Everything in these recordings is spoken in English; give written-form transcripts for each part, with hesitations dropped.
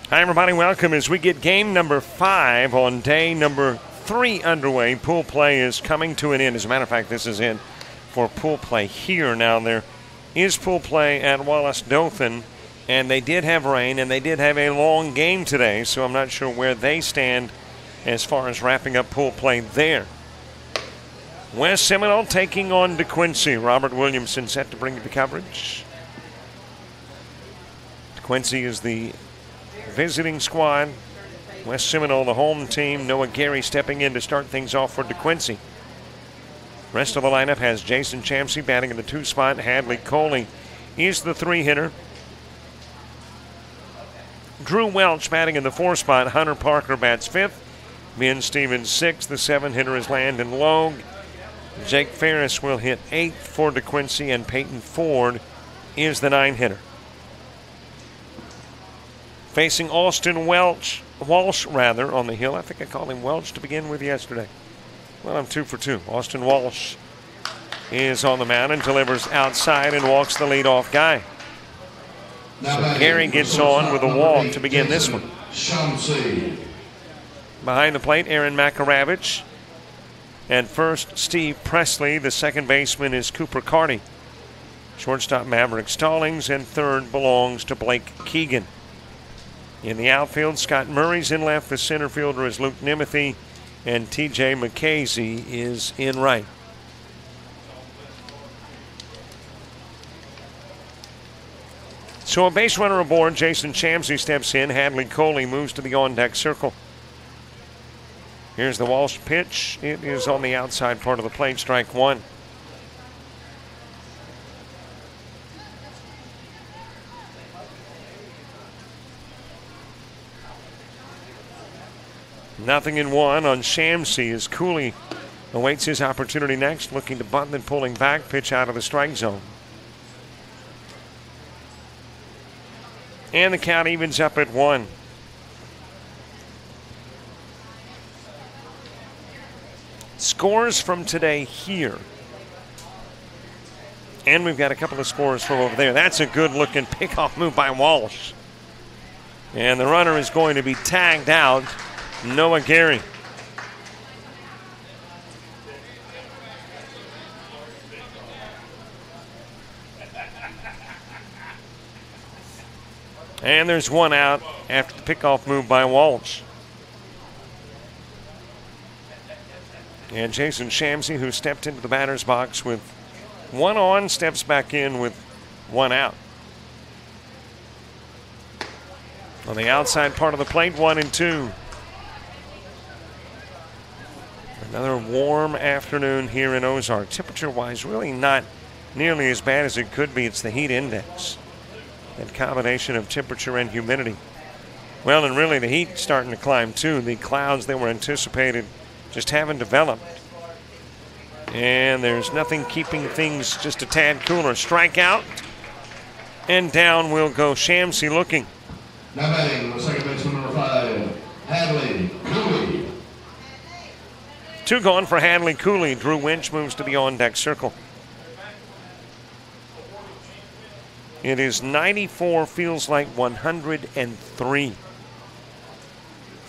Hi, everybody. Welcome as we get game number 5 on day number 3 underway. Pool play is coming to an end. As a matter of fact, this is it for pool play here. Now, there is pool play at Wallace Dothan, and they did have rain, and they did have a long game today, so I'm not sure where they stand as far as wrapping up pool play there. West Seminole taking on DeQuincy. Robert Williamson set to bring you the coverage. DeQuincy is the visiting squad. West Seminole, the home team. Noah Gary stepping in to start things off for DeQuincy. Rest of the lineup has Jason Champsey batting in the 2 spot. Hadley Coley is the 3-hitter. Drew Welch batting in the 4 spot. Hunter Parker bats 5th. Ben Stevens 6th. The 7-hitter is Landon Logue. Jake Ferris will hit 8th for DeQuincy, and Peyton Ford is the 9-hitter. Facing Austin Walsh on the hill. I think I called him Welch to begin with yesterday. Well, I'm 2 for 2. Austin Walsh is on the mound and delivers outside and walks the leadoff guy. So Gary gets on with a walk to begin this one. Behind the plate, Aaron Makaravich. And first, Steve Presley. The second baseman is Cooper Carty. Shortstop, Maverick Stallings. And third belongs to Blake Keegan. In the outfield, Scott Murray's in left. The center fielder is Luke Nimothy, and T.J. McKaysey is in right. So a base runner aboard. Jason Champsey steps in. Hadley Coley moves to the on-deck circle. Here's the Walsh pitch. It is on the outside part of the plate. Strike 1. Nothing in 1 on Champsey as Cooley awaits his opportunity next, looking to bunt and pulling back, pitch out of the strike zone. And the count evens up at 1. Scores from today here. And we've got a couple of scores from over there. That's a good-looking pickoff move by Walsh. And the runner is going to be tagged out. Noah Gary. And there's 1 out after the pickoff move by Walsh. And Jason Champsey, who stepped into the batter's box with 1 on, steps back in with 1 out. On the outside part of the plate, 1 and 2. Another warm afternoon here in Ozark. Temperature-wise, really not nearly as bad as it could be. It's the heat index. That combination of temperature and humidity. Well, and really the heat starting to climb too. The clouds that were anticipated just haven't developed. And there's nothing keeping things just a tad cooler. Strikeout. And down will go Champsey looking. Now batting, second baseman number 5, Hadley Cooley. 2 gone for Hadley Cooley. Drew Winch moves to the on-deck circle. It is 94, feels like 103.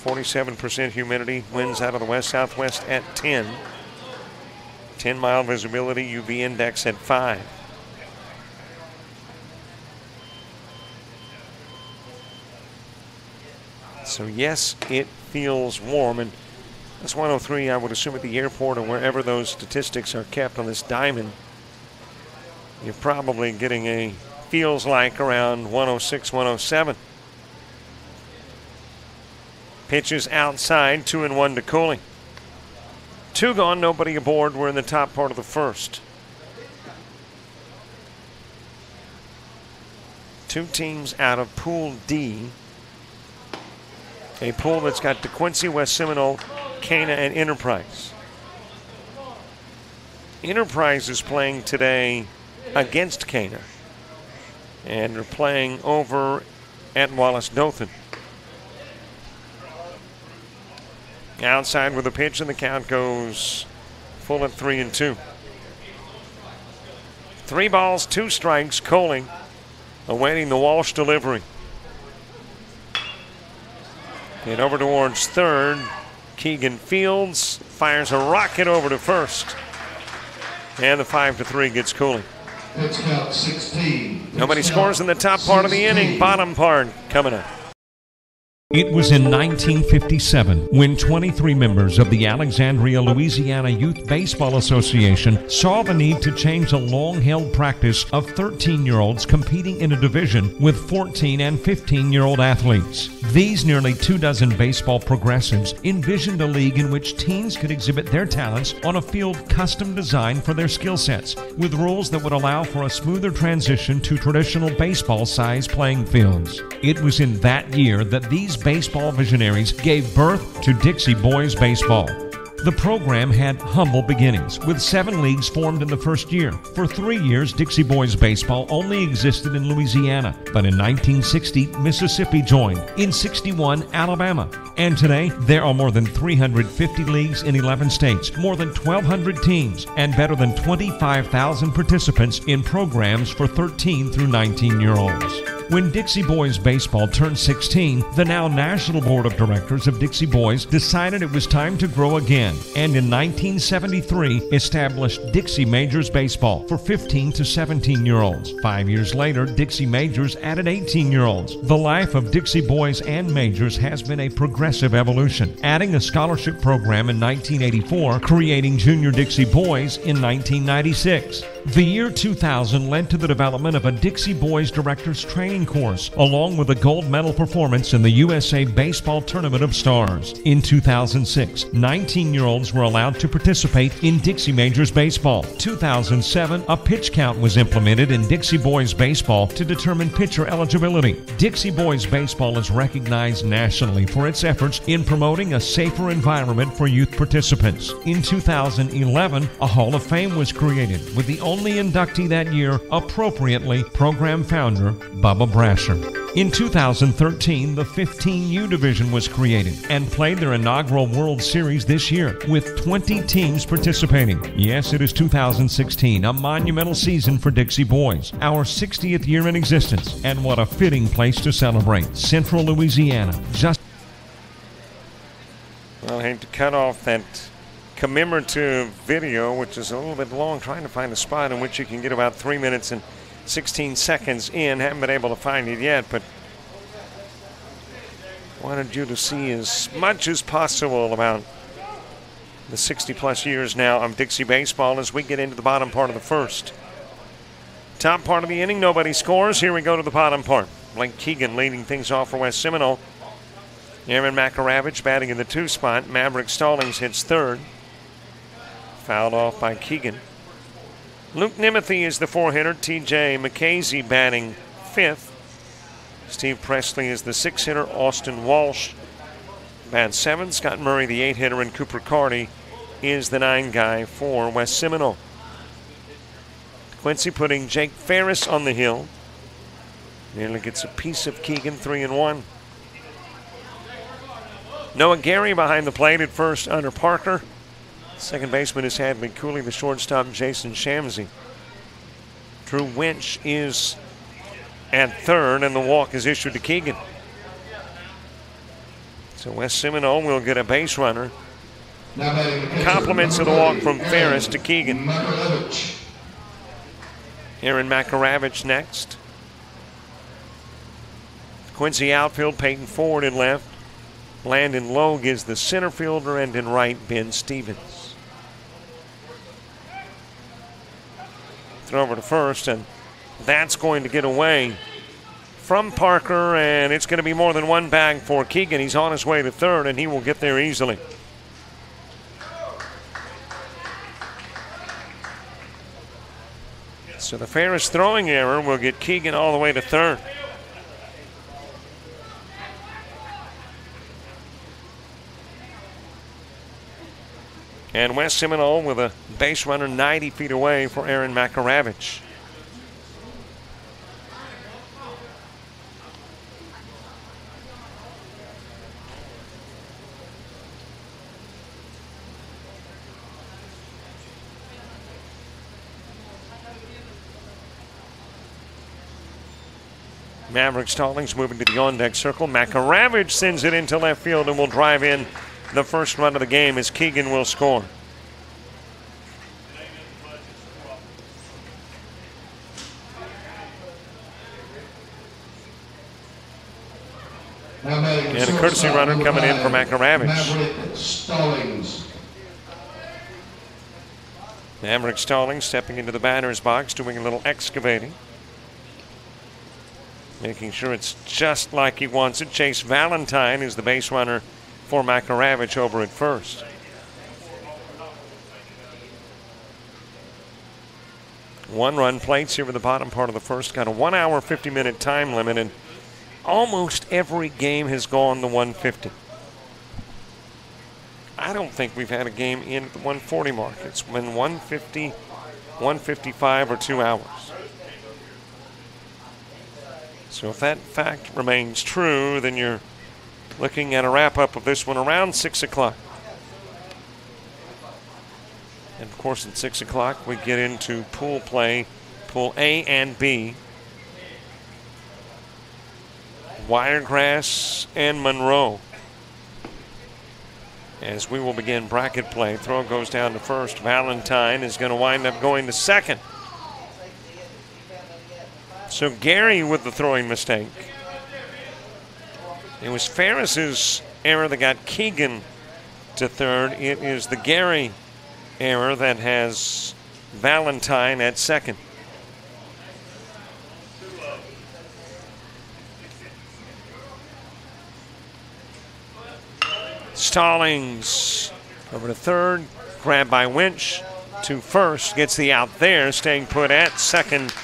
47% humidity, winds out of the west-southwest at 10. 10-mile visibility, UV index at 5. So yes, it feels warm, and that's 103, I would assume, at the airport or wherever those statistics are kept on this diamond. You're probably getting a feels like around 106, 107. Pitches outside, 2-1 to Cooley. 2 gone, nobody aboard. We're in the top part of the first. 2 teams out of Pool D. A pool that's got DeQuincy, West Seminole, Cana, and Enterprise. Enterprise is playing today against Cana. And they're playing over at Wallace Dothan. Outside with a pitch, and the count goes full at 3-2. 3 balls, 2 strikes. Coley awaiting the Walsh delivery. And over towards third, Keegan Fields fires a rocket over to first. And the 5-3 gets cooling. Pitch count 16. Nobody scores in the top part of the inning. Bottom part coming up. It was in 1957 when 23 members of the Alexandria, Louisiana Youth Baseball Association saw the need to change a long-held practice of 13-year-olds competing in a division with 14 and 15-year-old athletes. These nearly 24 baseball progressives envisioned a league in which teens could exhibit their talents on a field custom designed for their skill sets, with rules that would allow for a smoother transition to traditional baseball-sized playing fields. It was in that year that these baseball visionaries gave birth to Dixie Boys Baseball. The program had humble beginnings, with 7 leagues formed in the first year. For 3 years, Dixie Boys Baseball only existed in Louisiana, but in 1960, Mississippi joined, in 61, Alabama. And today, there are more than 350 leagues in 11 states, more than 1,200 teams, and better than 25,000 participants in programs for 13 through 19-year-olds. When Dixie Boys Baseball turned 16, the now National Board of Directors of Dixie Boys decided it was time to grow again, and in 1973 established Dixie Majors Baseball for 15 to 17-year-olds. 5 years later, Dixie Majors added 18-year-olds. The life of Dixie Boys and Majors has been a progressive evolution, adding a scholarship program in 1984, creating Junior Dixie Boys in 1996. The year 2000 led to the development of a Dixie Boys Directors Training Course, along with a gold medal performance in the USA Baseball Tournament of Stars. In 2006, 19-year-olds were allowed to participate in Dixie Majors Baseball. 2007, a pitch count was implemented in Dixie Boys Baseball to determine pitcher eligibility. Dixie Boys Baseball is recognized nationally for its efforts in promoting a safer environment for youth participants. In 2011, a Hall of Fame was created, with the only inductee that year, appropriately, program founder Bubba Brasher. In 2013, the 15U division was created and played their inaugural World Series this year, with 20 teams participating. Yes, it is 2016, a monumental season for Dixie Boys, our 60th year in existence, and what a fitting place to celebrate. Central Louisiana, just... Well, I hate to cut off that commemorative video, which is a little bit long, trying to find a spot in which you can get about 3 minutes and 16 seconds in. Haven't been able to find it yet, but wanted you to see as much as possible about the 60-plus years now of Dixie baseball as we get into the bottom part of the first. Top part of the inning, nobody scores. Here we go to the bottom part. Blake Keegan leading things off for West Seminole. Aaron McAravich batting in the 2 spot. Maverick Stallings hits third. Fouled off by Keegan. Luke Nimothy is the 4-hitter. TJ McKaysey batting 5th. Steve Presley is the 6-hitter. Austin Walsh bats 7th. Scott Murray the 8-hitter, and Cooper Carty is the 9 guy for West Seminole. DeQuincy putting Jake Ferris on the hill. Nearly gets a piece of Keegan, 3-1. Noah Gary behind the plate at first under Parker. Second baseman is Hadley Cooley, the shortstop Jason Shamsey. Drew Winch is at third, and the walk is issued to Keegan. So West Seminole will get a base runner. Compliments of the walk from Ferris to Keegan. Aaron McAravich next. Quincy outfield, Peyton Ford in left. Landon Logue is the center fielder, and in right, Ben Stevens. Throw over to first, and that's going to get away from Parker, and it's going to be more than one bag for Keegan. He's on his way to third, and he will get there easily. So the Ferris throwing error will get Keegan all the way to third. And West Seminole with a base runner 90 feet away for Aaron McAravich. Maverick Stallings moving to the on-deck circle. Makaravich sends it into left field and will drive in the first run of the game as Keegan will score. And a courtesy runner coming in for Makaravich. Maverick Stallings stepping into the batter's box, doing a little excavating. Making sure it's just like he wants it. Chase Valentine is the base runner for Makaravich over at first. One-run plates here in the bottom part of the first. Got a 1 hour, 50-minute time limit, and almost every game has gone to 150. I don't think we've had a game in at the 140 mark. It's been 150, 155, or 2 hours. So if that fact remains true, then you're looking at a wrap-up of this one around 6 o'clock. And, of course, at 6 o'clock, we get into pool play, Pool A and B. Wiregrass and Monroe. As we will begin bracket play. Throw goes down to first. Valentine is going to wind up going to second. So Gary with the throwing mistake. It was Ferris's error that got Keegan to third. It is the Gary error that has Valentine at second. Stallings over to third, grabbed by Winch to first, gets the out there, staying put at second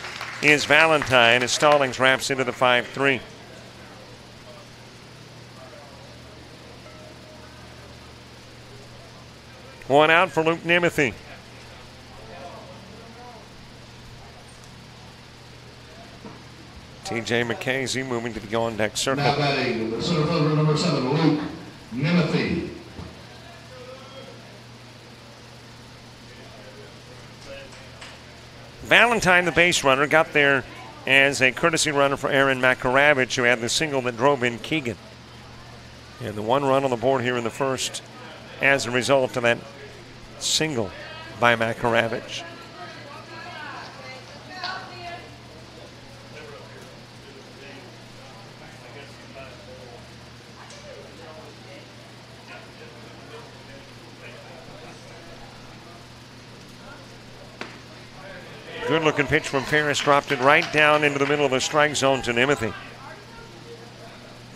is Valentine as Stallings wraps into the 5-3. One out for Luke Nimothy. TJ McKaysey moving to the on-deck circle. Now batting the center fielder, number 7, Luke Nimothy. Valentine, the base runner, got there as a courtesy runner for Aaron Makaravich, who had the single that drove in Keegan. And the one run on the board here in the first as a result of that single by Makaravich. Good looking pitch from Ferris, dropped it right down into the middle of the strike zone to Nimothy.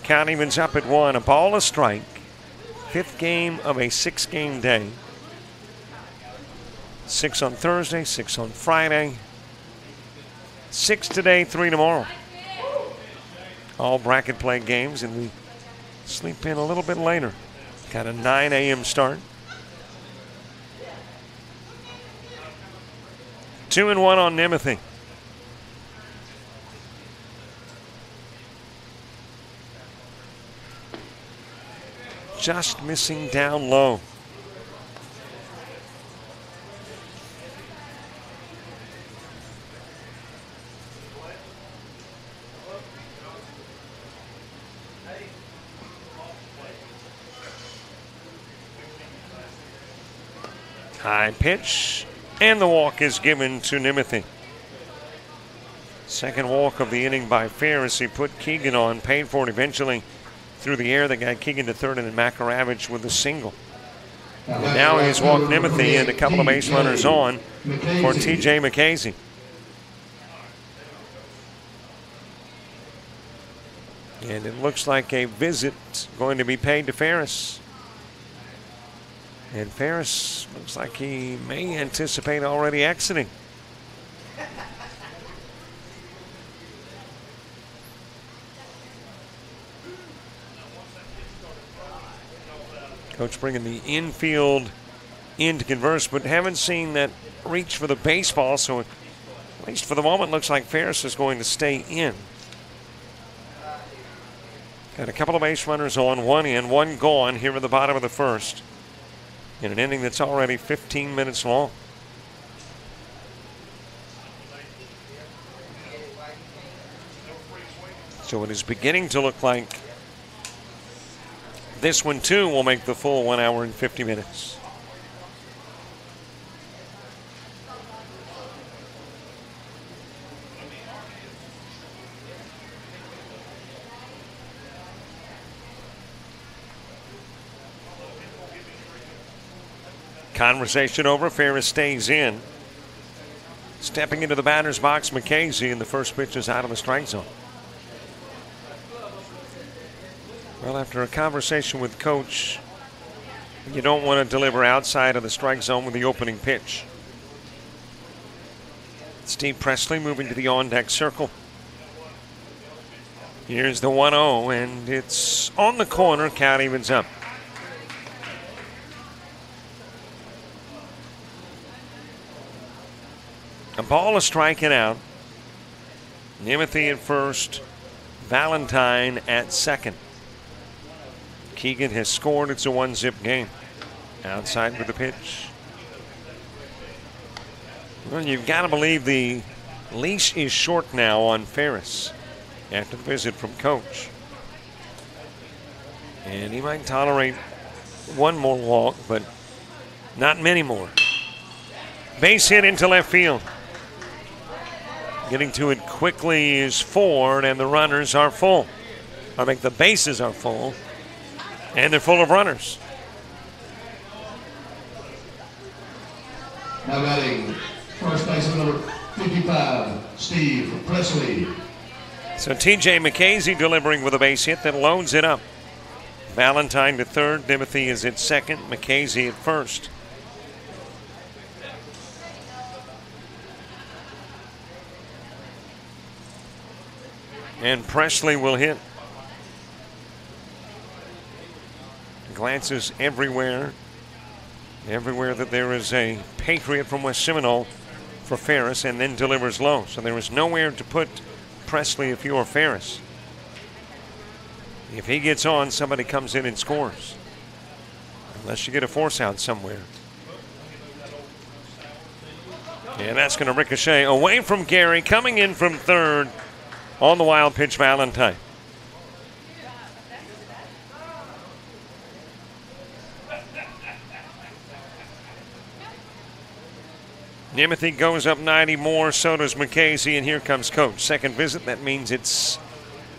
Count evens up at 1, a ball, a strike. 5th game of a 6-game day. 6 on Thursday, 6 on Friday. 6 today, 3 tomorrow. All bracket play games, and we sleep in a little bit later. Got a 9 a.m. start. 2-1 on Nimothy. Just missing down low. High pitch. And the walk is given to Nimothy. Second walk of the inning by Ferris. He put Keegan on, paid for it eventually through the air. That got Keegan to third, and then Makaravich with a single. And now he's walked Nimothy and a couple of base runners on for TJ McKaysey. And it looks like a visit going to be paid to Ferris. And Ferris looks like he may anticipate already exiting. Coach bringing the infield in to converse, but haven't seen that reach for the baseball, so at least for the moment looks like Ferris is going to stay in. Got a couple of base runners on, 1 in, 1 gone here in the bottom of the first. In an inning that's already 15 minutes long. So it is beginning to look like this one, too, will make the full 1 hour and 50 minutes. Conversation over. Ferris stays in. Stepping into the batter's box, McKaysey, and the first pitch is out of the strike zone. Well, after a conversation with Coach, you don't want to deliver outside of the strike zone with the opening pitch. Steve Presley moving to the on-deck circle. Here's the 1-0, and it's on the corner. Count evens up. A ball is striking out. Nimothy at first. Valentine at second. Keegan has scored. It's a 1-zip game. Outside with the pitch. Well, you've got to believe the leash is short now on Ferris after the visit from Coach. And he might tolerate one more walk, but not many more. Base hit into left field. Getting to it quickly is Ford, and the runners are full. I think the bases are full, and they're full of runners. Now batting, first baseman number 55, Steve Presley. So TJ McKaysey delivering with a base hit that loads it up. Valentine to third, Nimothy is at second, McKaysey at first. And Presley will hit. Glances everywhere. Everywhere that there is a Patriot from West Seminole for Ferris, and then delivers low. So there is nowhere to put Presley if you're Ferris. If he gets on, somebody comes in and scores. Unless you get a force out somewhere. And that's going to ricochet away from Gary, coming in from third. On the wild pitch, Valentine. Nimothy goes up 90 more, so does McKaysey, and here comes Coach. Second visit, that means it's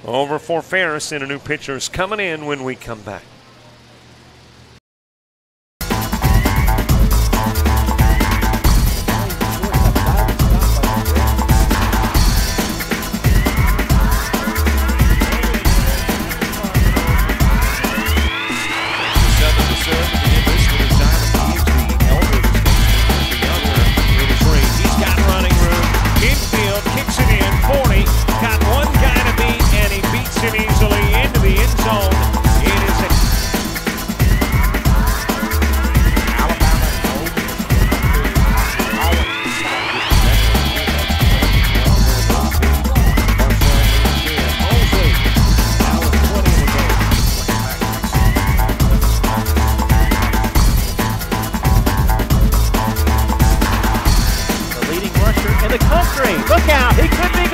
over for Ferris, and a new pitcher is coming in when we come back. In the country, look out, he could be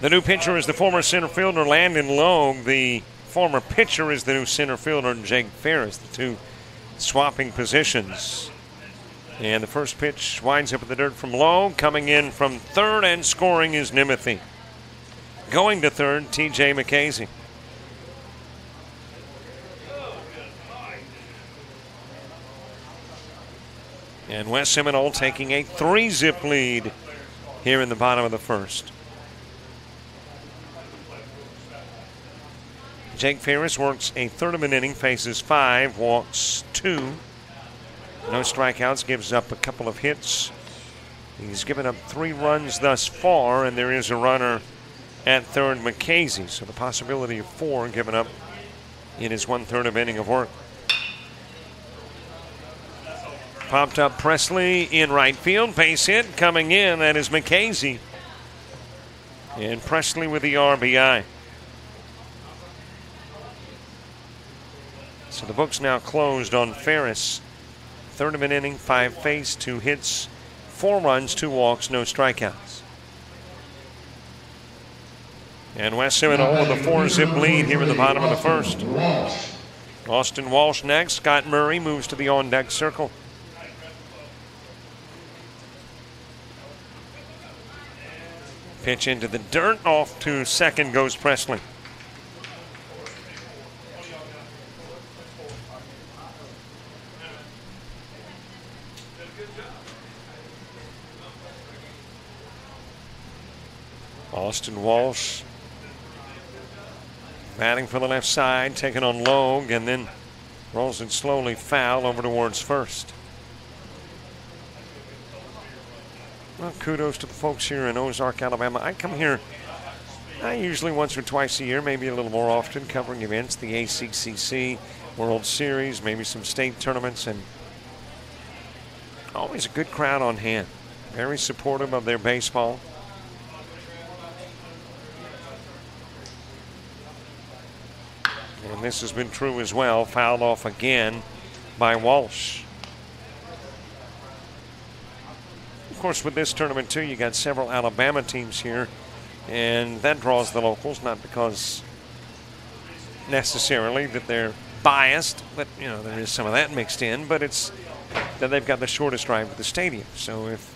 The new pitcher is the former center fielder Landon Logue. The former pitcher is the new center fielder Jake Ferris. The two swapping positions. And the first pitch winds up in the dirt from Logue. Coming in from third and scoring is Nimothy. Going to third, T.J. McKaysey. And West Seminole taking a 3-zip lead here in the bottom of the first. Jake Ferris works a third of an inning, faces 5, walks 2. No strikeouts, gives up a couple of hits. He's given up 3 runs thus far, and there is a runner at third, McKaysey. So the possibility of 4 given up in his 1/3 of inning of work. Popped up Presley in right field, base hit coming in. That is McKaysey. And Presley with the RBI. So the book's now closed on Ferris. Third of an inning, 5 face, 2 hits, 4 runs, 2 walks, no strikeouts. And West Seminole with a 4-zip lead here in the bottom of the first. Austin Walsh next. Scott Murray moves to the on-deck circle. Pitch into the dirt. Off to second goes Presley. Austin Walsh batting for the left side, taking on Logue, and then rolls it slowly foul over towards first. Well, kudos to the folks here in Ozark, Alabama. I come here usually once or twice a year, maybe a little more often, covering events, the ACCC, World Series, maybe some state tournaments, and always a good crowd on hand. Very supportive of their baseball. And this has been true as well. Fouled off again by Walsh. Of course, with this tournament, too, you got several Alabama teams here, and that draws the locals, not because necessarily that they're biased, but, you know, there is some of that mixed in, but it's that they've got the shortest drive to the stadium. So if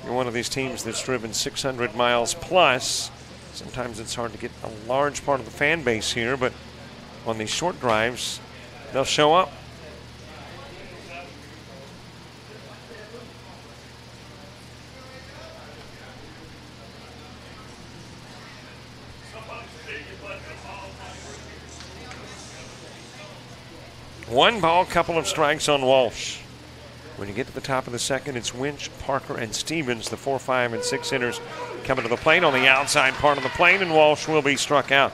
you're one of these teams that's driven 600 miles plus, sometimes it's hard to get a large part of the fan base here, but on these short drives, they'll show up. One ball, couple of strikes on Walsh. When you get to the top of the second, it's Winch, Parker, and Stevens, the 4, 5, and 6 hitters coming to the plate on the outside part of the plate, and Walsh will be struck out.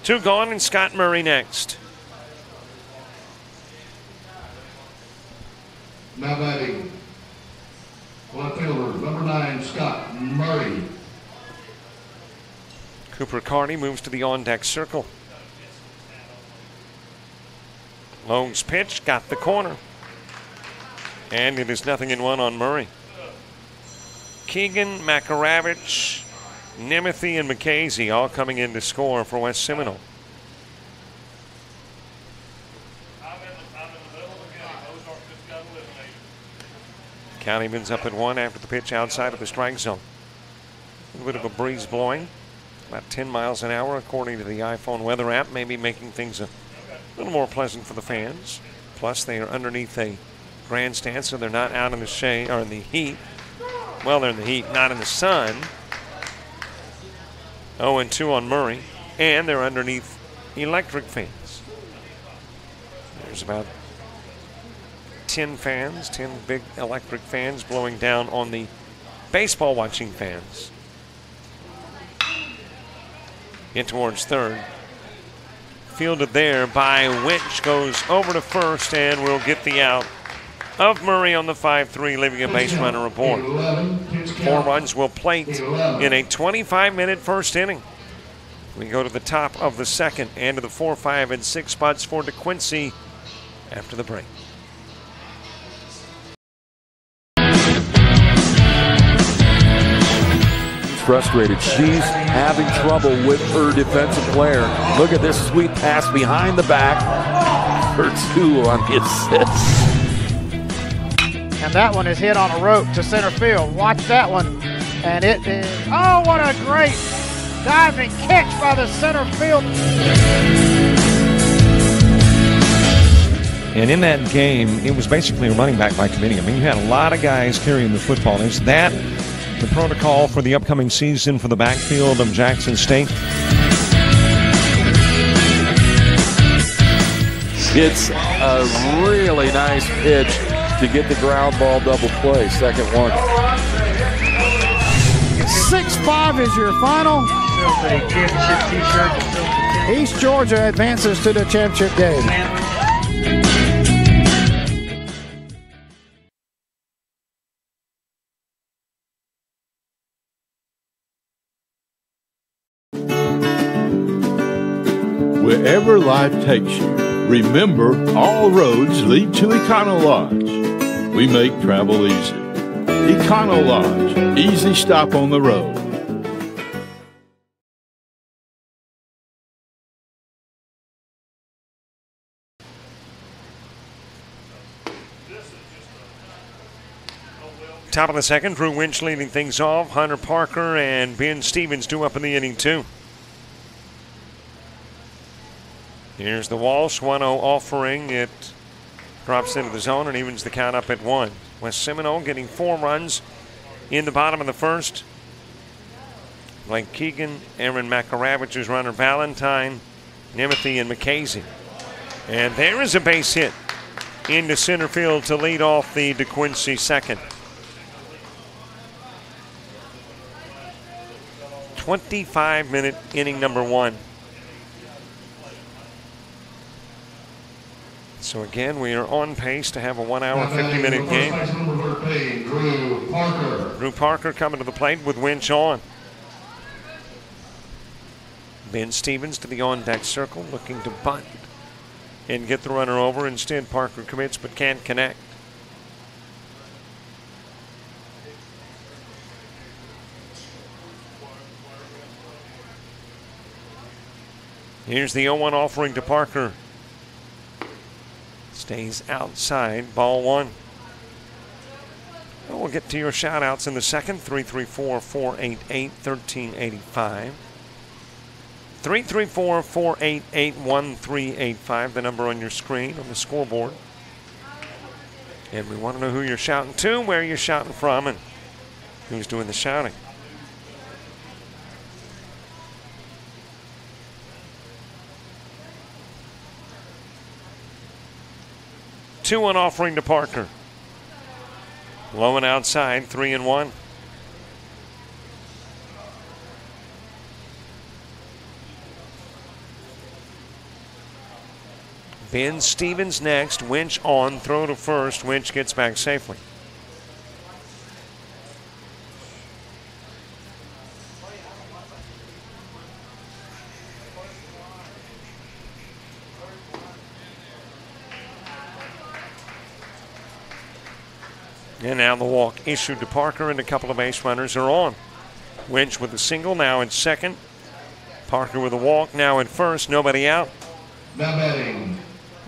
2 gone, and Scott Murray next. Now batting, left fielder, number 9, Scott Murray. Cooper Carney moves to the on-deck circle. Logue's pitch got the corner. And it is 0-1 on Murray. Keegan, Makaravich, Nimothy, and McKaysey all coming in to score for West Seminole. Countyman's up at 1 after the pitch outside of the strike zone. A little bit of a breeze blowing, about 10 miles an hour according to the iPhone weather app, maybe making things a little more pleasant for the fans. Plus, they are underneath a grandstand, so they're not out in the shade or in the heat. Well, they're in the heat, not in the sun. 0-2 on Murray, and they're underneath electric fans. There's about 10 fans, 10 big electric fans blowing down on the baseball watching fans. Hit towards third. Fielded there by Winch, goes over to first and will get the out of Murray on the 5-3, leaving a base runner aboard. 4 runs will plate in a 25-minute first inning. We go to the top of the second and to the 4, 5, and 6 spots for DeQuincy after the break. frustrated. She's having trouble with her defensive player. Look at this sweet pass behind the back for 2 on the assist. And that one is hit on a rope to center field. Watch that one. And it is, oh, what a great diving catch by the center field. And in that game, it was basically a running back by committee. I mean, you had a lot of guys carrying the football. Is that the protocol for the upcoming season for the backfield of Jackson State? It's a really nice pitch to get the ground ball double play. Second one. 6-5 is your final. East Georgia advances to the championship game. Wherever life takes you, remember all roads lead to Econo Lodge. We make travel easy. Econo Lodge, easy stop on the road. Top of the second, Drew Winch leading things off. Hunter Parker and Ben Stevens due up in the inning, too. Here's the Walsh 1-0 offering. It drops into the zone and evens the count up at 1. West Seminole getting 4 runs in the bottom of the first. Blake Keegan, Aaron McAravich's runner Valentine, Nemeth and McKaysey. And there is a base hit into center field to lead off the DeQuincy second. 25-minute inning number 1. So again, we are on pace to have a 1 hour, 50-minute game. Drew Parker coming to the plate with Winch on. Ben Stevens to the on-deck circle, looking to bunt and get the runner over. Instead, Parker commits but can't connect. Here's the 0-1 offering to Parker. Stays outside, ball 1. We'll get to your shout-outs in the second. 334-488-1385. 334-488-1385, the number on your screen on the scoreboard. And we want to know who you're shouting to, where you're shouting from, and who's doing the shouting. Two on offering to Parker. Low and outside, 3-1. Ben Stevens next. Winch on, throw to first. Winch gets back safely. And now the walk issued to Parker, and a couple of base runners are on. Winch with a single, now in second. Parker with a walk, now in first. Nobody out. Now batting,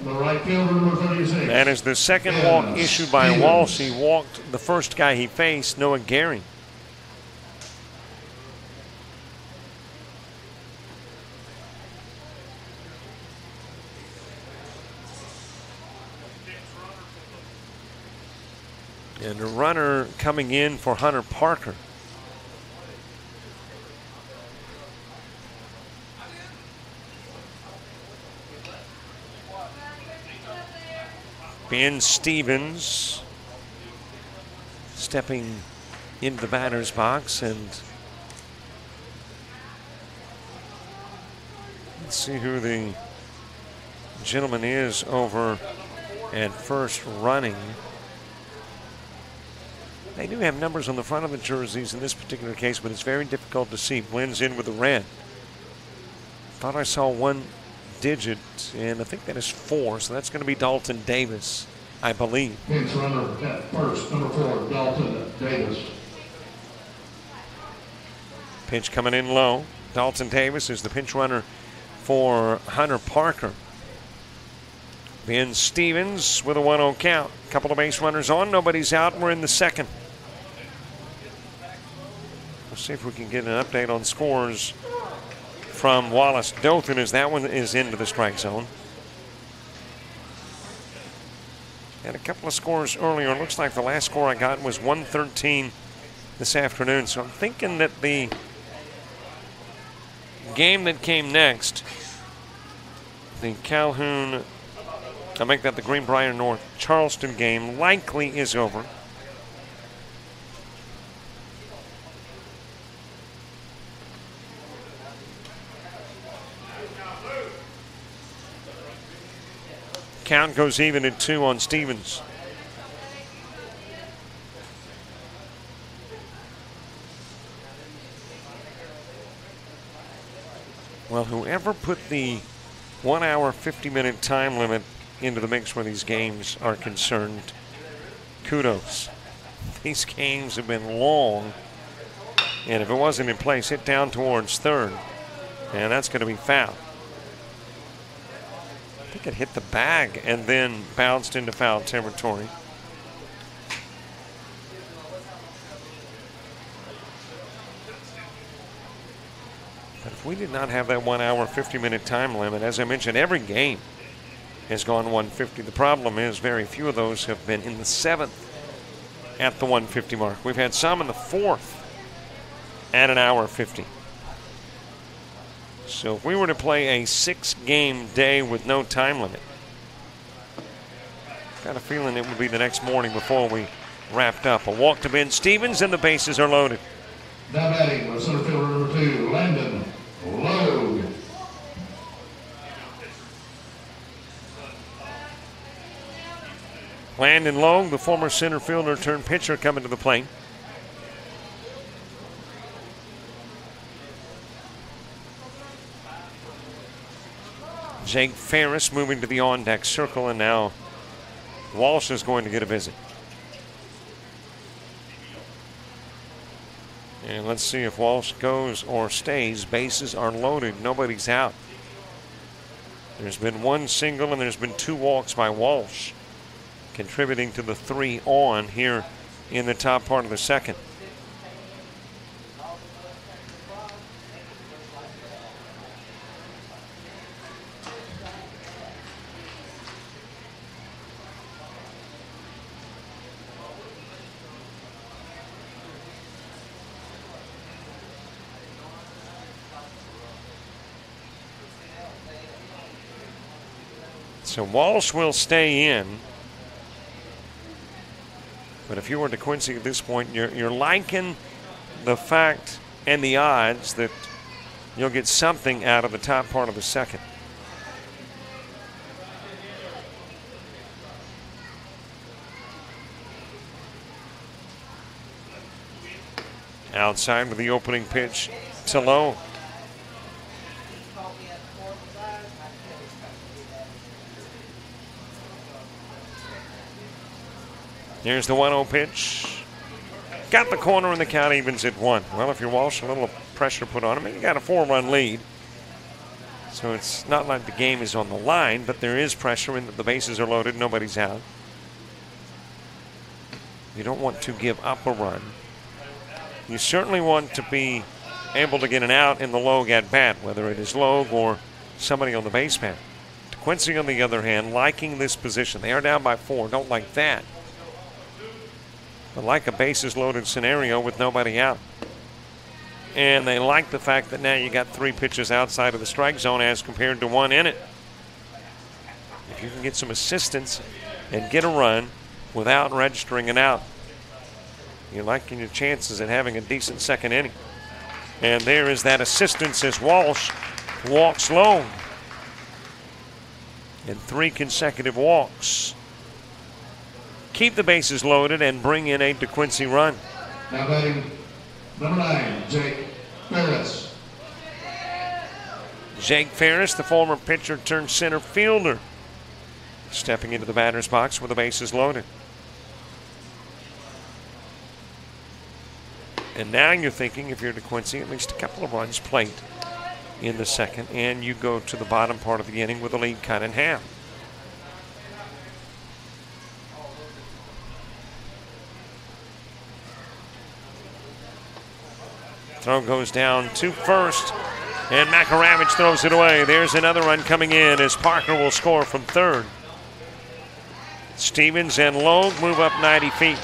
the right fielder, number 36. That is the second walk issued by Walsh. He walked the first guy he faced, Noah Gehring. And a runner coming in for Hunter Parker. Ben Stevens stepping into the batter's box, and let's see who the gentleman is over at first running. They do have numbers on the front of the jerseys in this particular case, but it's very difficult to see. Blends in with the red. Thought I saw one digit, and I think that is 4, so that's going to be Dalton Davis, I believe. Pinch runner at first, number 4, Dalton Davis. Pitch coming in low. Dalton Davis is the pinch runner for Hunter Parker. Ben Stevens with a 1-0 count. Couple of base runners on, nobody's out. We're in the second. We'll see if we can get an update on scores from Wallace Dothan as that one is into the strike zone. Had a couple of scores earlier. Looks like the last score I got was 113 this afternoon. So I'm thinking that the game that came next, the Calhoun, I make that the Greenbrier North Charleston game, likely is over. Count goes even at 2 on Stevens. Well, whoever put the 1 hour, 50-minute time limit into the mix where these games are concerned, kudos. These games have been long, and if it wasn't in place, hit down towards third, and that's going to be foul. I think it hit the bag and then bounced into foul territory. But if we did not have that 1 hour, 50-minute time limit, as I mentioned, every game has gone 150. The problem is very few of those have been in the 7th at the 150 mark. We've had some in the 4th at an hour 50. So if we were to play a 6-game day with no time limit, got a feeling it would be the next morning before we wrapped up. A walk to Ben Stevens, and the bases are loaded. Now batting with center fielder number 2, Landon Logue. Landon Logue, the former center fielder turned pitcher, coming to the plate. Jake Ferris moving to the on-deck circle, and now Walsh is going to get a visit. And let's see if Walsh goes or stays. Bases are loaded. Nobody's out. There's been 1 single and there's been 2 walks by Walsh, contributing to the 3 on here in the top part of the second. So Walsh will stay in. But if you were DeQuincy at this point, you're liking the fact and the odds that you'll get something out of the top part of the second. Outside with the opening pitch to low. Here's the 1-0 pitch. Got the corner and the count evens at 1. Well, if you're Walsh, a little pressure put on him. You got a 4-run lead. So it's not like the game is on the line, but there is pressure and the bases are loaded. Nobody's out. You don't want to give up a run. You certainly want to be able to get an out in the Logue at bat, whether it is Logue or somebody on the base pad. DeQuincy, on the other hand, liking this position. They are down by 4. Don't like that. But like a bases loaded scenario with nobody out. And they like the fact that now you got 3 pitches outside of the strike zone as compared to 1 in it. If you can get some assistance and get a run without registering an out, you're liking your chances at having a decent second inning. And there is that assistance as Walsh walks low. And 3 consecutive walks. Keep the bases loaded and bring in a DeQuincy run. Now batting number 9, Jake Ferris. Jake Ferris, the former pitcher turned center fielder, stepping into the batter's box with the bases loaded. And now you're thinking, if you're DeQuincy, at least a couple of runs played in the second, and you go to the bottom part of the inning with the lead cut in half. Throw goes down to first, and Makaravich throws it away. There's another run coming in as Parker will score from third. Stevens and Logue move up 90 feet.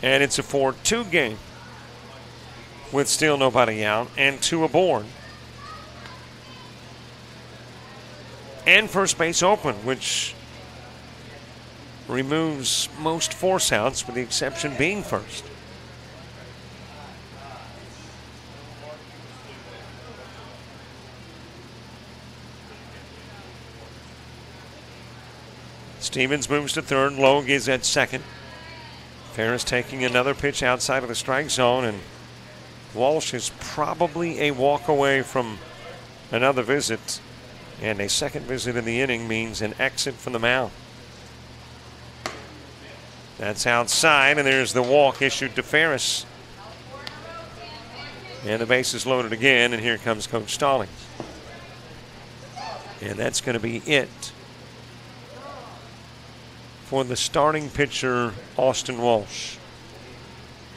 And it's a 4-2 game with still nobody out and 2 aboard. And first base open, which removes most force outs, with the exception being first. Stevens moves to third. Logue is at second. Ferris taking another pitch outside of the strike zone, and Walsh is probably a walk away from another visit. And a second visit in the inning means an exit from the mound. That's outside, and there's the walk issued to Ferris. And the base is loaded again, and here comes Coach Stallings. And that's going to be it for the starting pitcher, Austin Walsh.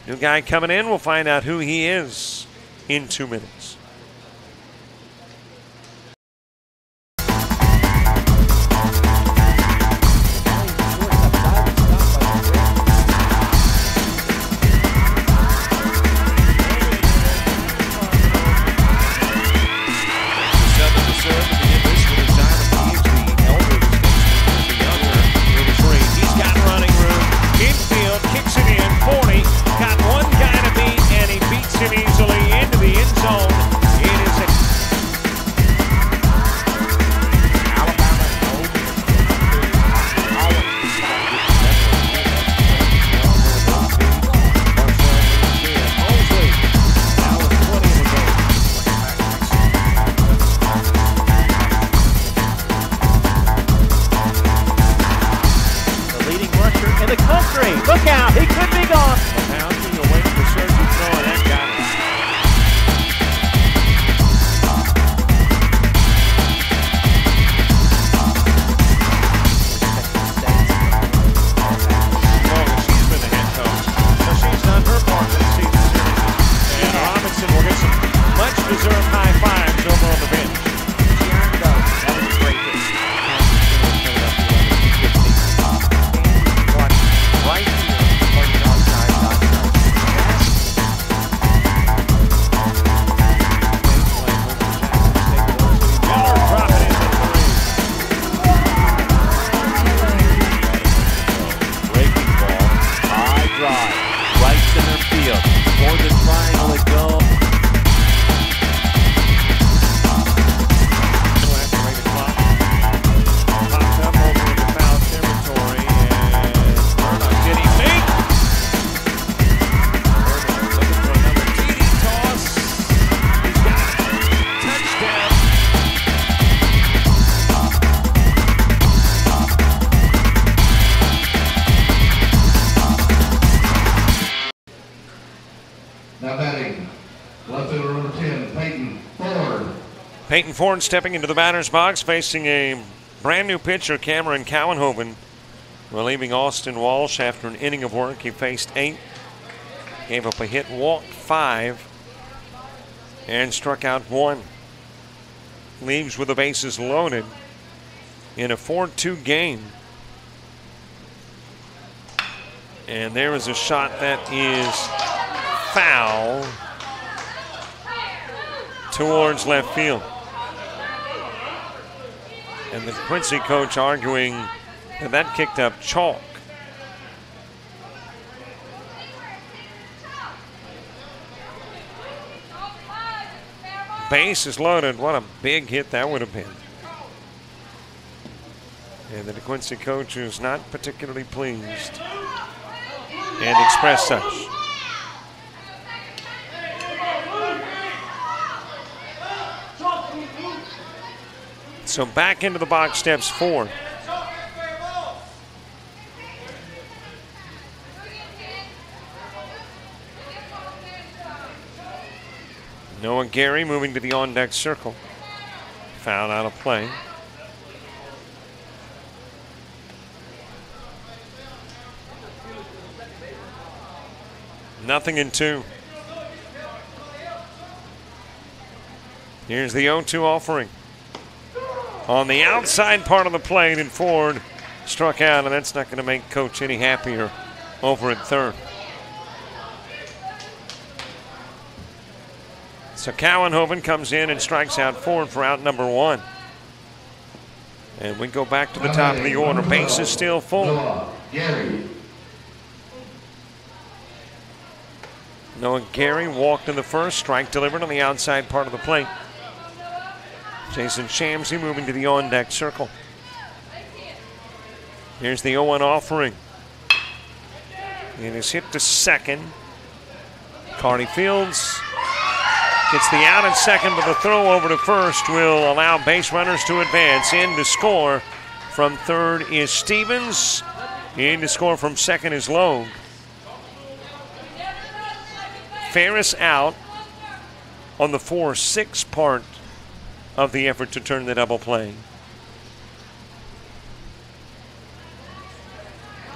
New guy coming in. We'll find out who he is in 2 minutes. Peyton Ford stepping into the batter's box, facing a brand new pitcher, Cameron Cowenhoven, relieving Austin Walsh after an inning of work. He faced 8, gave up a hit, walked 5, and struck out 1. Leaves with the bases loaded in a 4-2 game. And there is a shot that is foul towards left field. And the Quincy coach arguing that that kicked up chalk. Base is loaded. What a big hit that would have been. And the DeQuincy coach is not particularly pleased and expressed such. So back into the box steps Ford. Noah Gary moving to the on-deck circle. Foul out of play. Nothing in 2. Here's the 0-2 offering. On the outside part of the plate, and Ford struck out, and that's not going to make Coach any happier over at third. So Cowenhoven comes in and strikes out Ford for out number 1. And we go back to the top of the order. Base is still full. Noah Gary walked in the first, strike delivered on the outside part of the plate. Jason Shamsey moving to the on-deck circle. Here's the 0-1 offering. It is hit to second. Carney Fields gets the out at second, but the throw over to first will allow base runners to advance. In to score from third is Stevens. In to score from second is Logue. Ferris out on the 4-6 part of the effort to turn the double play.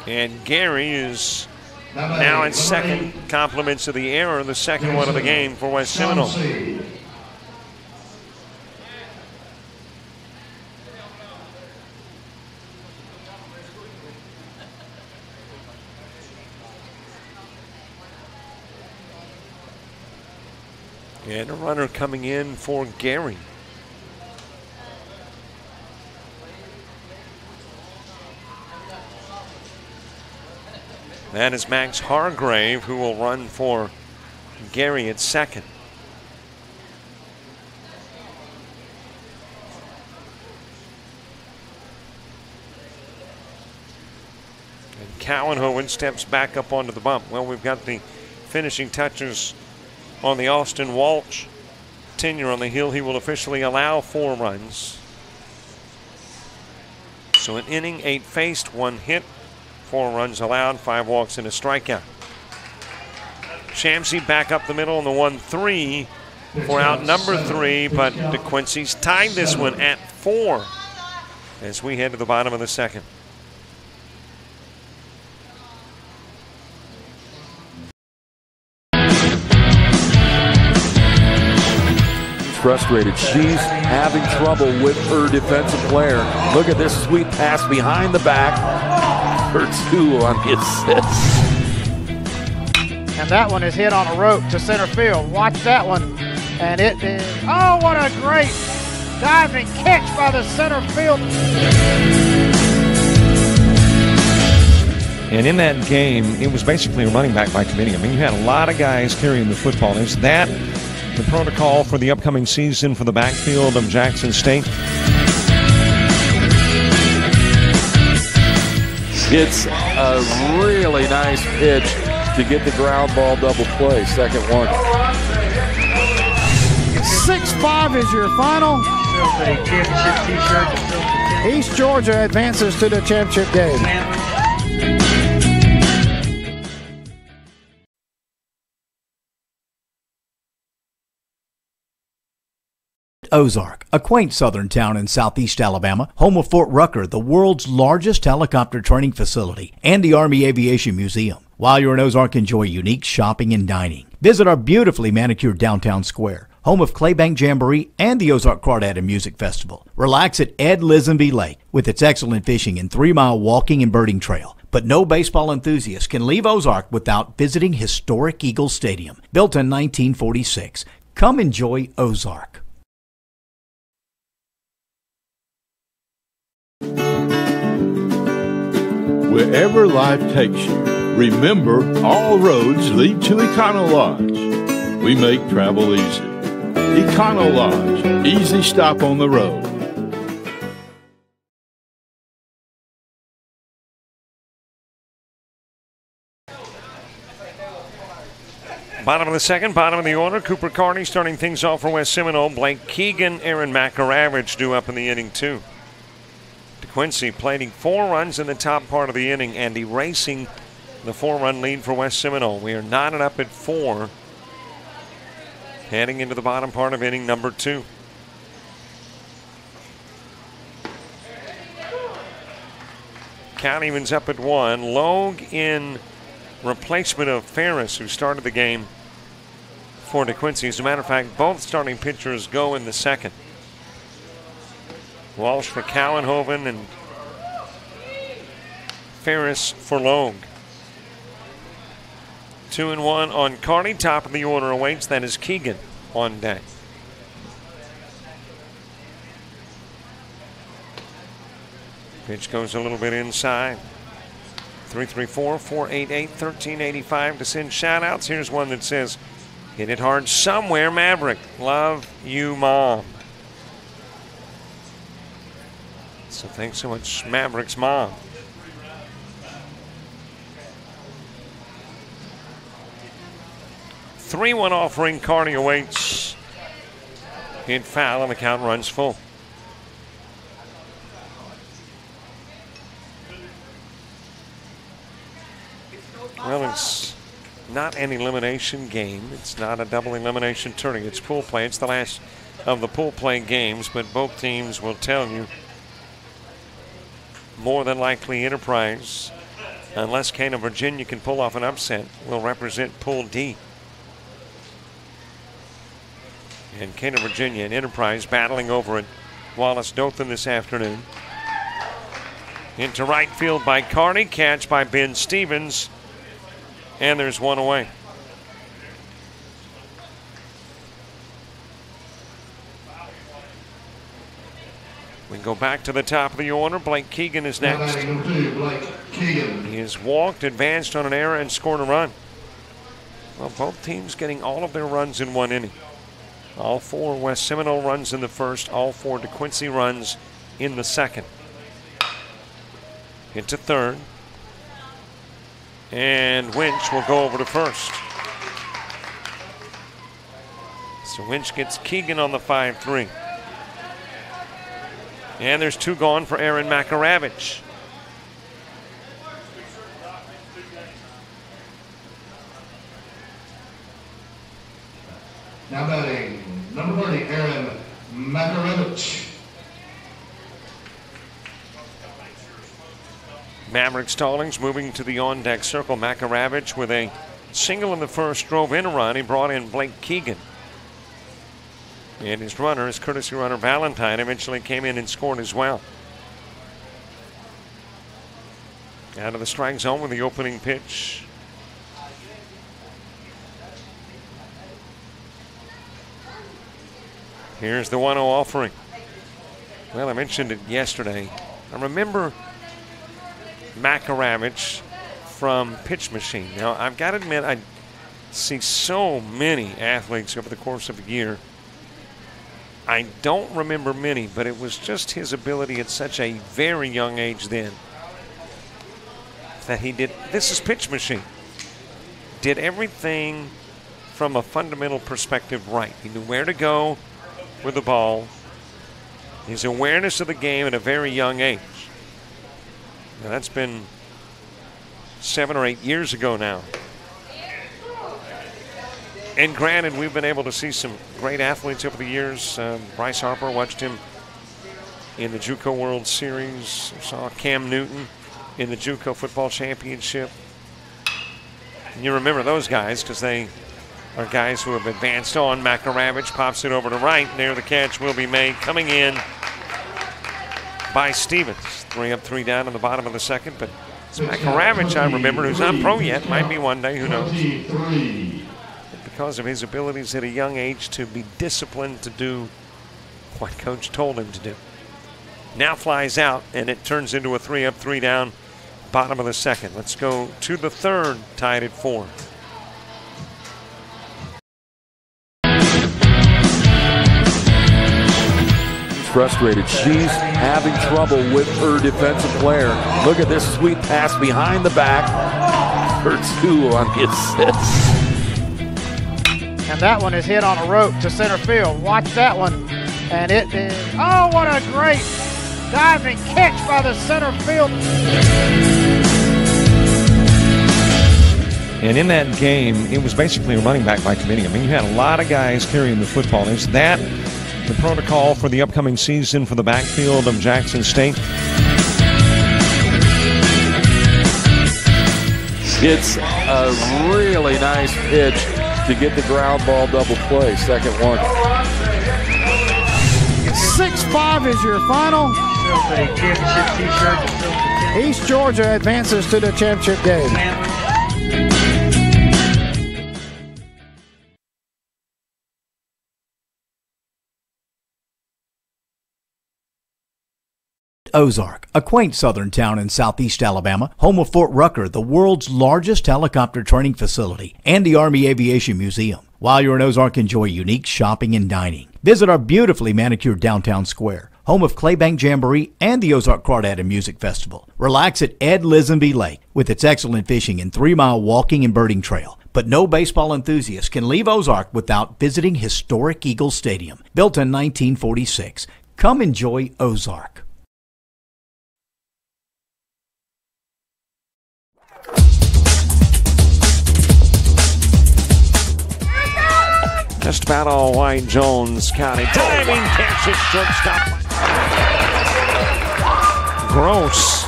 And Gary is now in second. Compliments of the error, the second one of the game for West Seminole. And a runner coming in for Gary. That is Max Hargrave, who will run for Gary at second. And Cowenhoven steps back up onto the bump. Well, we've got the finishing touches on the Austin Walsh tenure on the hill. He will officially allow 4 runs. So an inning, 8 faced, 1 hit. 4 runs allowed, 5 walks and a strikeout. Shamsey back up the middle on the 1-3 for out number 3, but DeQuincy's tied this one at 4 as we head to the bottom of the second. Frustrated. She's having trouble with her defensive player. Look at this sweet pass behind the back for 2 on the assist. And that one is hit on a rope to center field. Watch that one. And it is, oh, what a great diving catch by the center field. And in that game, it was basically a running back by committee. I mean, you had a lot of guys carrying the football. Is that the protocol for the upcoming season for the backfield of Jackson State? It's a really nice pitch to get the ground ball double play. Second one. 6-5 is your final. East Georgia advances to the championship game. Ozark, a quaint southern town in southeast Alabama, home of Fort Rucker, the world's largest helicopter training facility, and the Army Aviation Museum. While you're in Ozark, enjoy unique shopping and dining. Visit our beautifully manicured downtown square, home of Claybank Jamboree and the Ozark Crawdad and Music Festival. Relax at Ed Lisenby Lake with its excellent fishing and 3-mile walking and birding trail. But no baseball enthusiast can leave Ozark without visiting historic Eagles Stadium, built in 1946. Come enjoy Ozark. Wherever life takes you, remember all roads lead to Econo Lodge. We make travel easy. Econo Lodge, easy stop on the road. Bottom of the second, bottom of the order. Cooper Carney starting things off for West Seminole. Blake Keegan, Aaron McAravage due up in the inning, too. DeQuincy plating 4 runs in the top part of the inning and erasing the 4-run lead for West Seminole. We are knotted up at 4, heading into the bottom part of inning number 2. Count evens up at 1. Logue in replacement of Ferris, who started the game for DeQuincy. As a matter of fact, both starting pitchers go in the second. Walsh for Cowenhoven and Ferris for Logue. 2-1 on Carney. Top of the order awaits. That is Keegan on deck. Pitch goes a little bit inside. 334-488-1385 to send shout-outs. Here's one that says, hit it hard somewhere, Maverick. Love you, Mom. So thanks so much, Maverick's mom. – 3-1 offering. Carney awaits. Hit foul and the count runs full. Well, it's not an elimination game. It's not a double elimination tourney. It's pool play. It's the last of the pool play games, but both teams will tell you more than likely Enterprise, unless Cana Virginia can pull off an upset, will represent Pool D. And Cana Virginia and Enterprise battling over it. Wallace Dothan this afternoon. Into right field by Carney. Catch by Ben Stevens. And there's one away. We go back to the top of the order. Blake Keegan is next. He has walked, advanced on an error, and scored a run. Well, both teams getting all of their runs in one inning. All 4 West Seminole runs in the first, all 4 DeQuincy runs in the second. Into third. And Winch will go over to first. So Winch gets Keegan on the 5-3. And there's 2 gone for Aaron McAravage. Now batting, number 30, Aaron McAravage. Maverick Stallings moving to the on-deck circle. McAravage with a single in the first drove in a run. He brought in Blake Keegan. And his runner, his courtesy runner Valentine, eventually came in and scored as well. Out of the strike zone with the opening pitch. Here's the 1-0 offering. Well, I mentioned it yesterday. I remember McAravage from Pitch Machine. Now, I've got to admit, I see so many athletes over the course of a year. I don't remember many, but it was just his ability at such a very young age then that he did. This is Pitch Machine. Did everything from a fundamental perspective right. He knew where to go with the ball. His awareness of the game at a very young age. Now, that's been 7 or 8 years ago now. And granted, we've been able to see some great athletes over the years. Bryce Harper, watched him in the JUCO World Series. Saw Cam Newton in the JUCO Football Championship. And you remember those guys because they are guys who have advanced on. McAravage pops it over to right. And there the catch will be made. Coming in by Stevens. 3 up, 3 down in the bottom of the second. But it's McAravage, I remember, who's not pro yet. Might be one day, who knows. Because of his abilities at a young age to be disciplined to do what Coach told him to do. Now flies out, and it turns into a 3 up, 3 down, bottom of the second. Let's go to the third, tied at 4. Frustrated. She's having trouble with her defensive player. Look at this sweet pass behind the back for 2 on the assist. And that one is hit on a rope to center field. Watch that one. And it is, oh, what a great diving catch by the center field. And in that game, it was basically a running back by committee. I mean, you had a lot of guys carrying the football. Is that the protocol for the upcoming season for the backfield of Jackson State? It's a really nice pitch to get the ground ball double play. Second one. 6-5 is your final. East Georgia advances to the championship game. Ozark, a quaint southern town in southeast Alabama, home of Fort Rucker, the world's largest helicopter training facility, and the Army Aviation Museum. While you're in Ozark, enjoy unique shopping and dining. Visit our beautifully manicured downtown square, home of Claybank Jamboree and the Ozark Crawdad and Music Festival. Relax at Ed Lisenby Lake with its excellent fishing and 3-mile walking and birding trail. But no baseball enthusiast can leave Ozark without visiting historic Eagle Stadium, built in 1946. Come enjoy Ozark. Just about all white, Jones County. Diving catch at shortstop. Gross.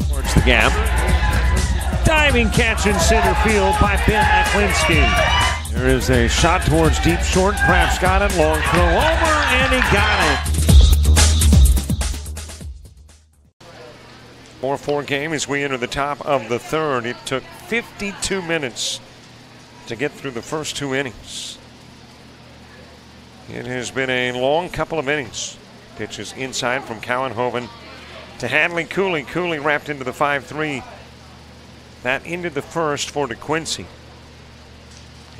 Towards the gap. Diving catch in center field by Ben DeQuincy. There is a shot towards deep short. Kraft's got it. Long throw over, and he got it. 4-4 game as we enter the top of the third. It took 52 minutes to get through the first 2 innings. It has been a long couple of innings. Pitches inside from Cowanhoven to Hadley Cooley. Cooley wrapped into the 5-3. That ended the first for DeQuincy,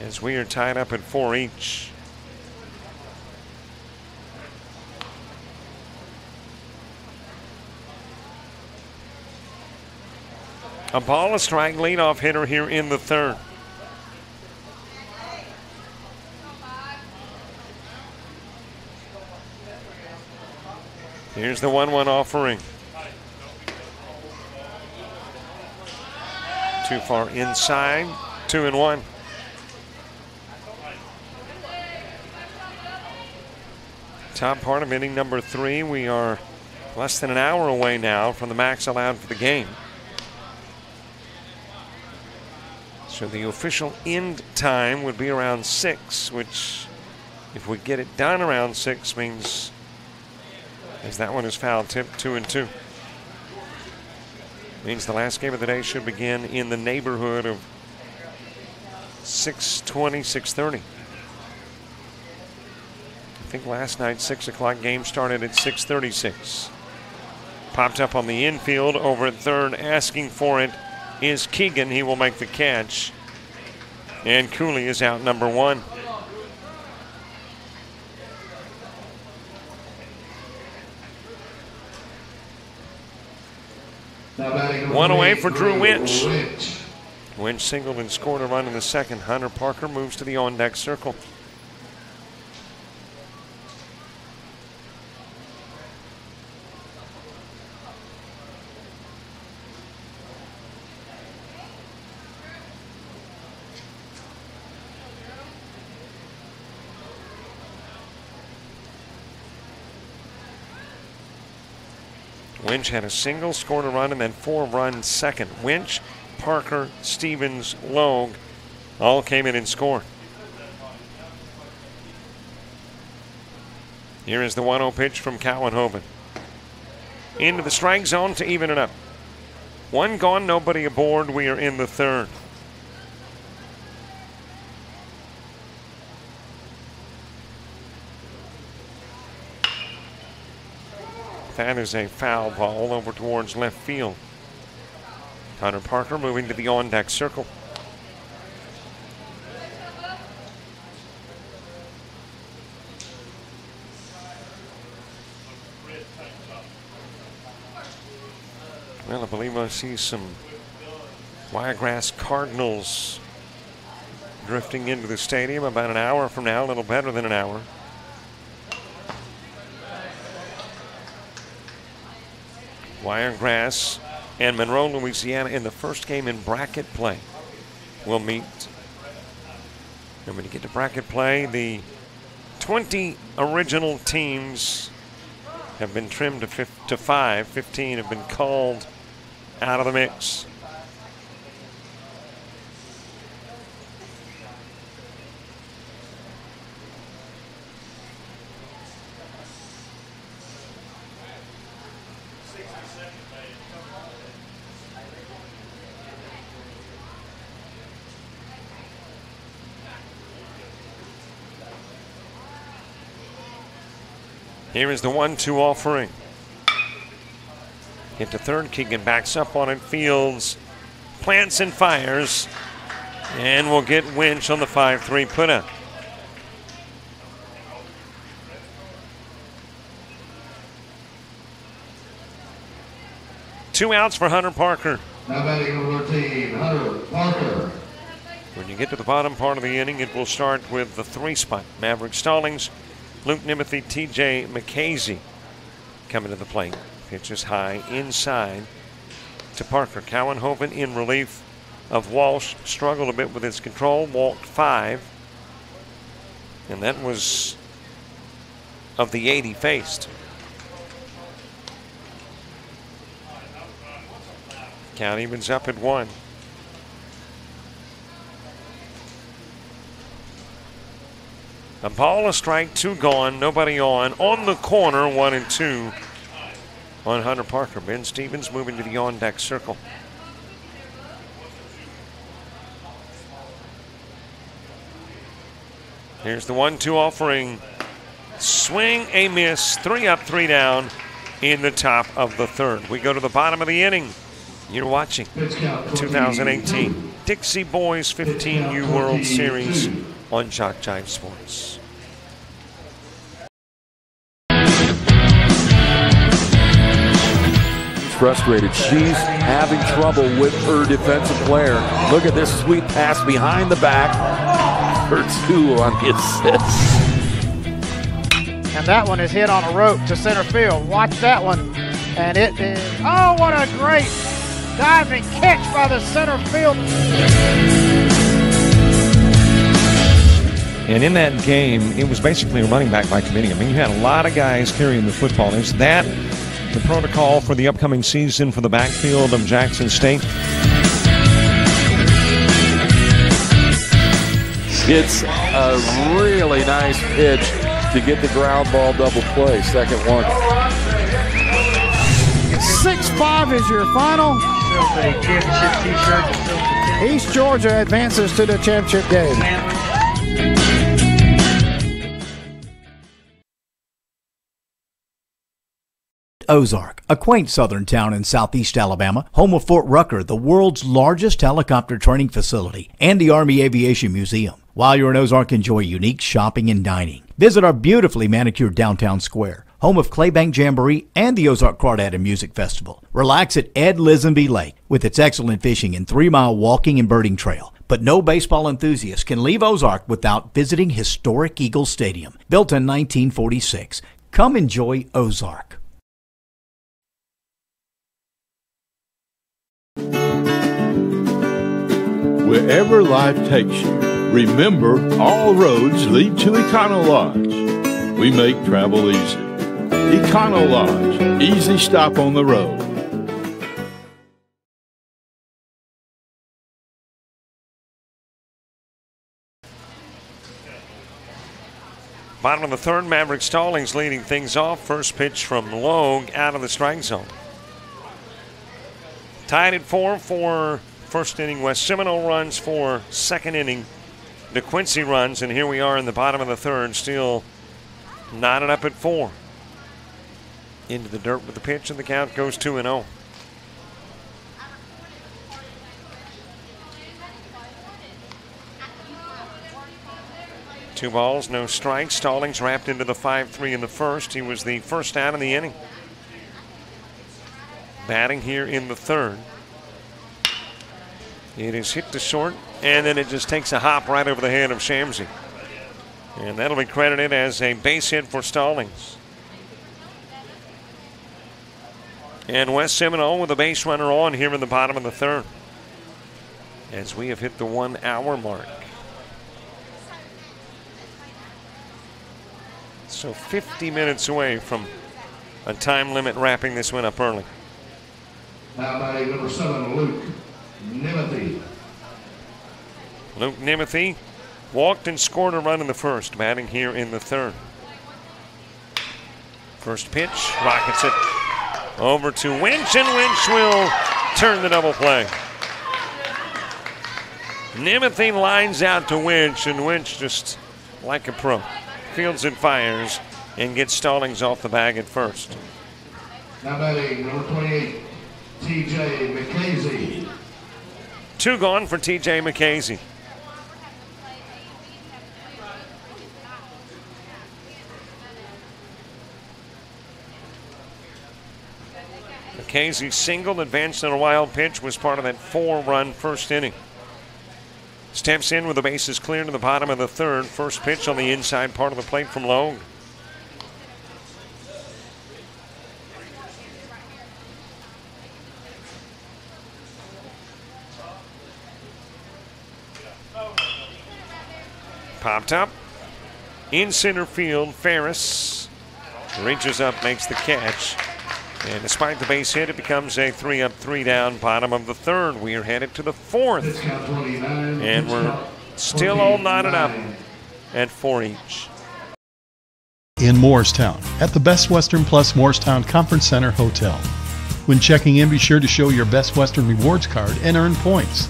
as we are tied up at 4 each. A ball, a strike, leadoff hitter here in the third. Here's the 1-1 offering. Too far inside, 2-1. Top part of inning number 3. We are less than an hour away now from the max allowed for the game. So the official end time would be around 6, which, if we get it done around 6, means, as that one is foul tipped, 2-2. Means the last game of the day should begin in the neighborhood of 6:20, 6:30. I think last night's 6 o'clock game started at 6:36. Popped up on the infield over at third, asking for it is Keegan. He will make the catch. And Cooley is out number 1. One away for Drew Winch. Winch singled and scored a run in the second. Hunter Parker moves to the on-deck circle. Winch had a single, scored a run, and then 4 runs second. Winch, Parker, Stevens, Logue all came in and scored. Here is the 1-0 pitch from Cowanhoven. Into the strike zone to even it up. 1 gone, nobody aboard. We are in the third. That is a foul ball over towards left field. Hunter Parker moving to the on-deck circle. Well, I believe I see some Wiregrass Cardinals drifting into the stadium about an hour from now, a little better than an hour. Wiregrass and Monroe, Louisiana in the first game in bracket play will meet. And when you get to bracket play, the 20 original teams have been trimmed to 5. 15 have been called out of the mix. Here is the 1-2 offering. Hit to third. Keegan backs up on it. Fields plants and fires. And we'll get Winch on the 5-3 put-up. Two outs for Hunter Parker. Now batting number 13, Hunter Parker. When you get to the bottom part of the inning, it will start with the 3 spot. Maverick Stallings, Luke Nimothy, TJ McKazy coming to the plate. Pitches high inside to Parker. Cowenhoven in relief of Walsh. Struggled a bit with his control. Walked 5. And that was of the 8 he faced. Count evens up at 1. A ball, a strike, 2 gone, nobody on. On the corner, 1-2 on Hunter Parker. Ben Stevens moving to the on-deck circle. Here's the 1-2 offering. Swing, a miss, 3 up, 3 down in the top of the third. We go to the bottom of the inning. You're watching the 2018 Dixie Boys 15U World Series on JockJive Sports. Frustrated. She's having trouble with her defensive player. Look at this sweet pass behind the back for 2 on the assist. And that one is hit on a rope to center field. Watch that one. And it is, oh, what a great diving catch by the center field. And in that game, it was basically a running back by committee. I mean, you had a lot of guys carrying the football. Is that the protocol for the upcoming season for the backfield of Jackson State? It's a really nice pitch to get the ground ball double play. Second one. 6-5 is your final. East Georgia advances to the championship game. Ozark, a quaint southern town in southeast Alabama, home of Fort Rucker, the world's largest helicopter training facility, and the Army Aviation Museum. While you're in Ozark, enjoy unique shopping and dining. Visit our beautifully manicured downtown square, home of Claybank Jamboree and the Ozark Crawdad and Music Festival. Relax at Ed Lisenby Lake with its excellent fishing and 3-mile walking and birding trail. But no baseball enthusiast can leave Ozark without visiting historic Eagle Stadium, built in 1946. Come enjoy Ozark. Wherever life takes you, remember all roads lead to Econo Lodge. We make travel easy. Econo Lodge, easy stop on the road. Bottom of the third, Maverick Stallings leading things off. First pitch from Logue out of the strike zone. Tied at 4 for first inning. West Seminole runs for second inning. DeQuincy runs, and here we are in the bottom of the third, still knotted up at 4. Into the dirt with the pitch, and the count goes 2-0. Two balls, no strikes. Stallings wrapped into the 5-3 in the first. He was the first out in the inning. Batting here in the third. It is hit to short, and then it just takes a hop right over the head of Shamsi. And that'll be credited as a base hit for Stallings. And West Seminole with a base runner on here in the bottom of the third, as we have hit the 1 hour mark. So 50 minutes away from a time limit, wrapping this one up early. Now batting number 7, Luke Nimothy. Luke Nimothy walked and scored a run in the first, batting here in the third. First pitch, rockets it over to Winch, and Winch will turn the double play. Nimothy lines out to Winch, and Winch, just like a pro, fields and fires and gets Stallings off the bag at first. Now batting number 28, T.J. McKaysey. 2 gone for T.J. McKaysey. McKaysey singled, advanced on a wild pitch, was part of that 4-run first inning. Steps in with the bases clear to the bottom of the third. First pitch on the inside part of the plate from Logue. Popped up in center field. Ferris reaches up, makes the catch. And despite the base hit, it becomes a 3-up, 3-down, bottom of the third. We are headed to the fourth. And we're still all knotted up at 4 each. In Morristown, at the Best Western Plus Morristown Conference Center Hotel. When checking in, be sure to show your Best Western Rewards card and earn points.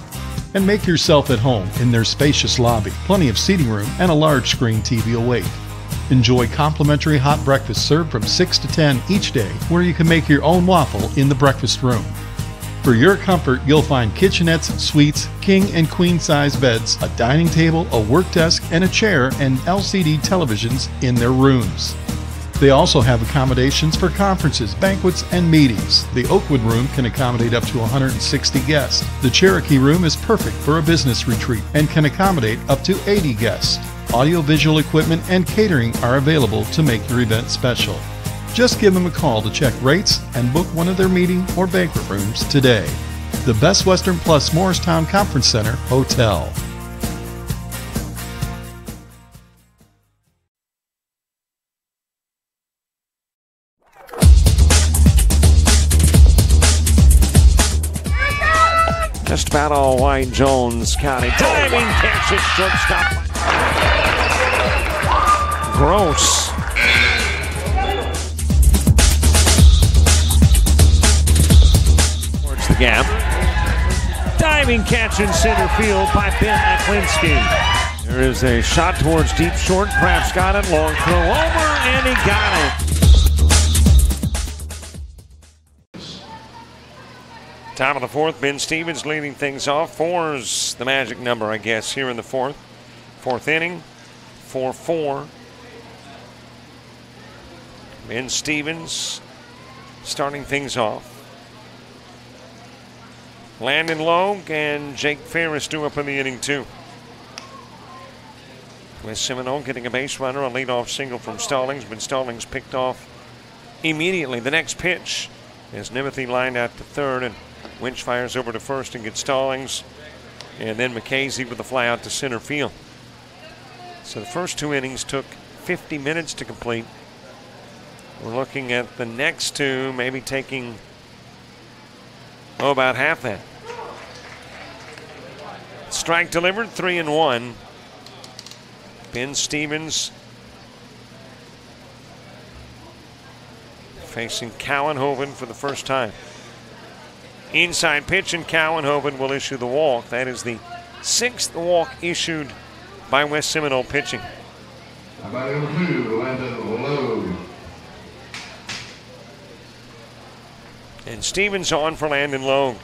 And make yourself at home in their spacious lobby, plenty of seating room, and a large screen TV await. Enjoy complimentary hot breakfast served from 6 to 10 each day, where you can make your own waffle in the breakfast room. For your comfort, you'll find kitchenettes, suites, king and queen size beds, a dining table, a work desk, and a chair, and LCD televisions in their rooms. They also have accommodations for conferences, banquets, and meetings. The Oakwood Room can accommodate up to 160 guests. The Cherokee Room is perfect for a business retreat and can accommodate up to 80 guests. Audio-visual equipment and catering are available to make your event special. Just give them a call to check rates and book one of their meeting or banquet rooms today. The Best Western Plus Morristown Conference Center Hotel. Just about all white, Jones County. Diving catch at shortstop. Gross. Towards the gap. Diving catch in center field by Ben DeQuincy. There is a shot towards deep short. Kraft's got it. Long throw over, and he got it. Top of the fourth, Ben Stevens leading things off. 4's the magic number, I guess, here in the fourth. Fourth inning, 4-4. Ben Stevens starting things off. Landon Logue and Jake Ferris due up in the inning, too. With Seminole getting a base runner, a leadoff single from Stallings, but Stallings picked off immediately. The next pitch as Nimothy lined out to third, and Winch fires over to first and gets Stallings, and then McKaysey with the fly out to center field. So the first 2 innings took 50 minutes to complete. We're looking at the next 2 maybe taking, about half that. Strike delivered, 3-1. Ben Stevens facing Cowenhoven for the first time. Inside pitch, and Cowenhoven will issue the walk. That is the 6th walk issued by West Seminole pitching. About number 2, Landon Logue. And Stevens on for Landon Logue.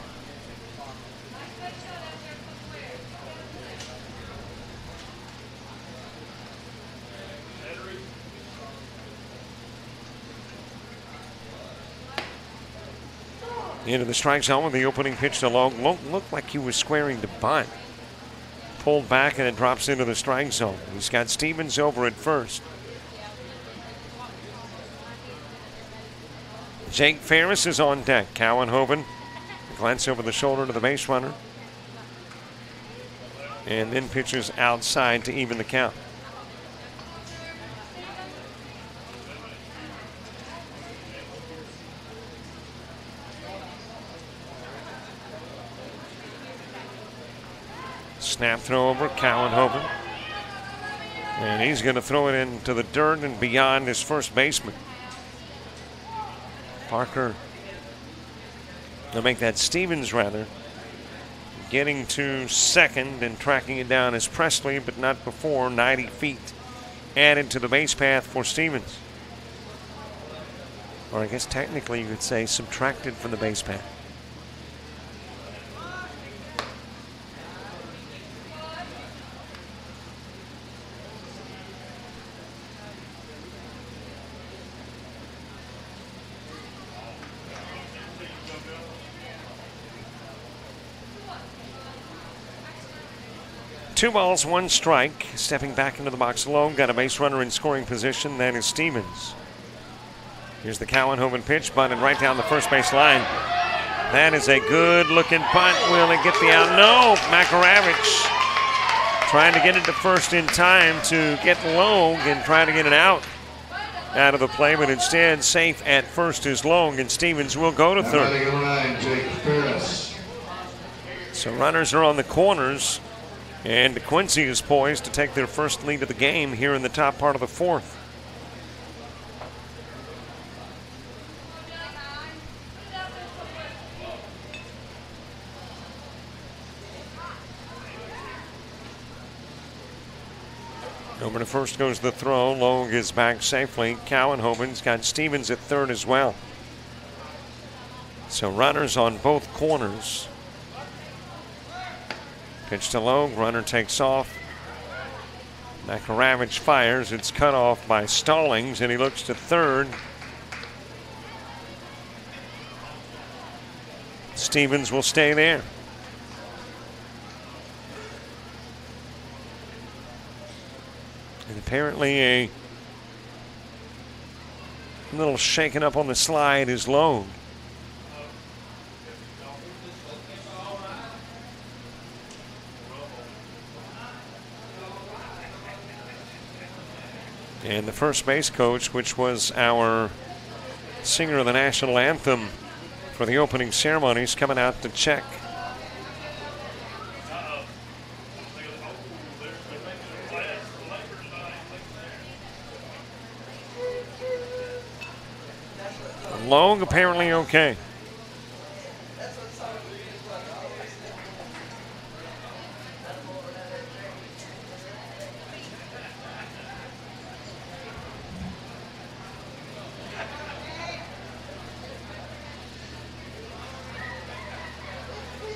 Into the strike zone with the opening pitch to Logue. Looked like he was squaring to bunt. Pulled back and it drops into the strike zone. He's got Stevens over at first. Jake Ferris is on deck. Cowan-Hoban, glance over the shoulder to the base runner. And then pitches outside to even the count. Snap throw over Cowan-Hoban. And he's going to throw it into the dirt and beyond his first baseman. Parker, they'll make that Stevens rather. Getting to second and tracking it down is Presley, but not before. 90 feet added to the base path for Stevens. Or I guess technically you could say subtracted from the base path. Two balls, one strike. Stepping back into the box alone. Got a base runner in scoring position. That is Stevens. Here's the Cowan-Hoban pitch. Bunted right down the first base line. That is a good-looking bunt. Will it get the out? No. Makaravich trying to get it to first in time to get Logue and try to get it out of the play, but instead safe at first is Logue, and Stevens will go to third. So runners are on the corners. And DeQuincy is poised to take their first lead of the game here in the top part of the fourth. Over to first goes the throw. Logue is back safely. Cowan-Hoban's got Stevens at third as well. So runners on both corners. Pitch to Logue, runner takes off. Makaravich fires. It's cut off by Stallings, and he looks to third. Stevens will stay there. And apparently a little shaken up on the slide is Logue. And the first base coach, which was our singer of the national anthem for the opening ceremonies, coming out to check. Logue apparently okay.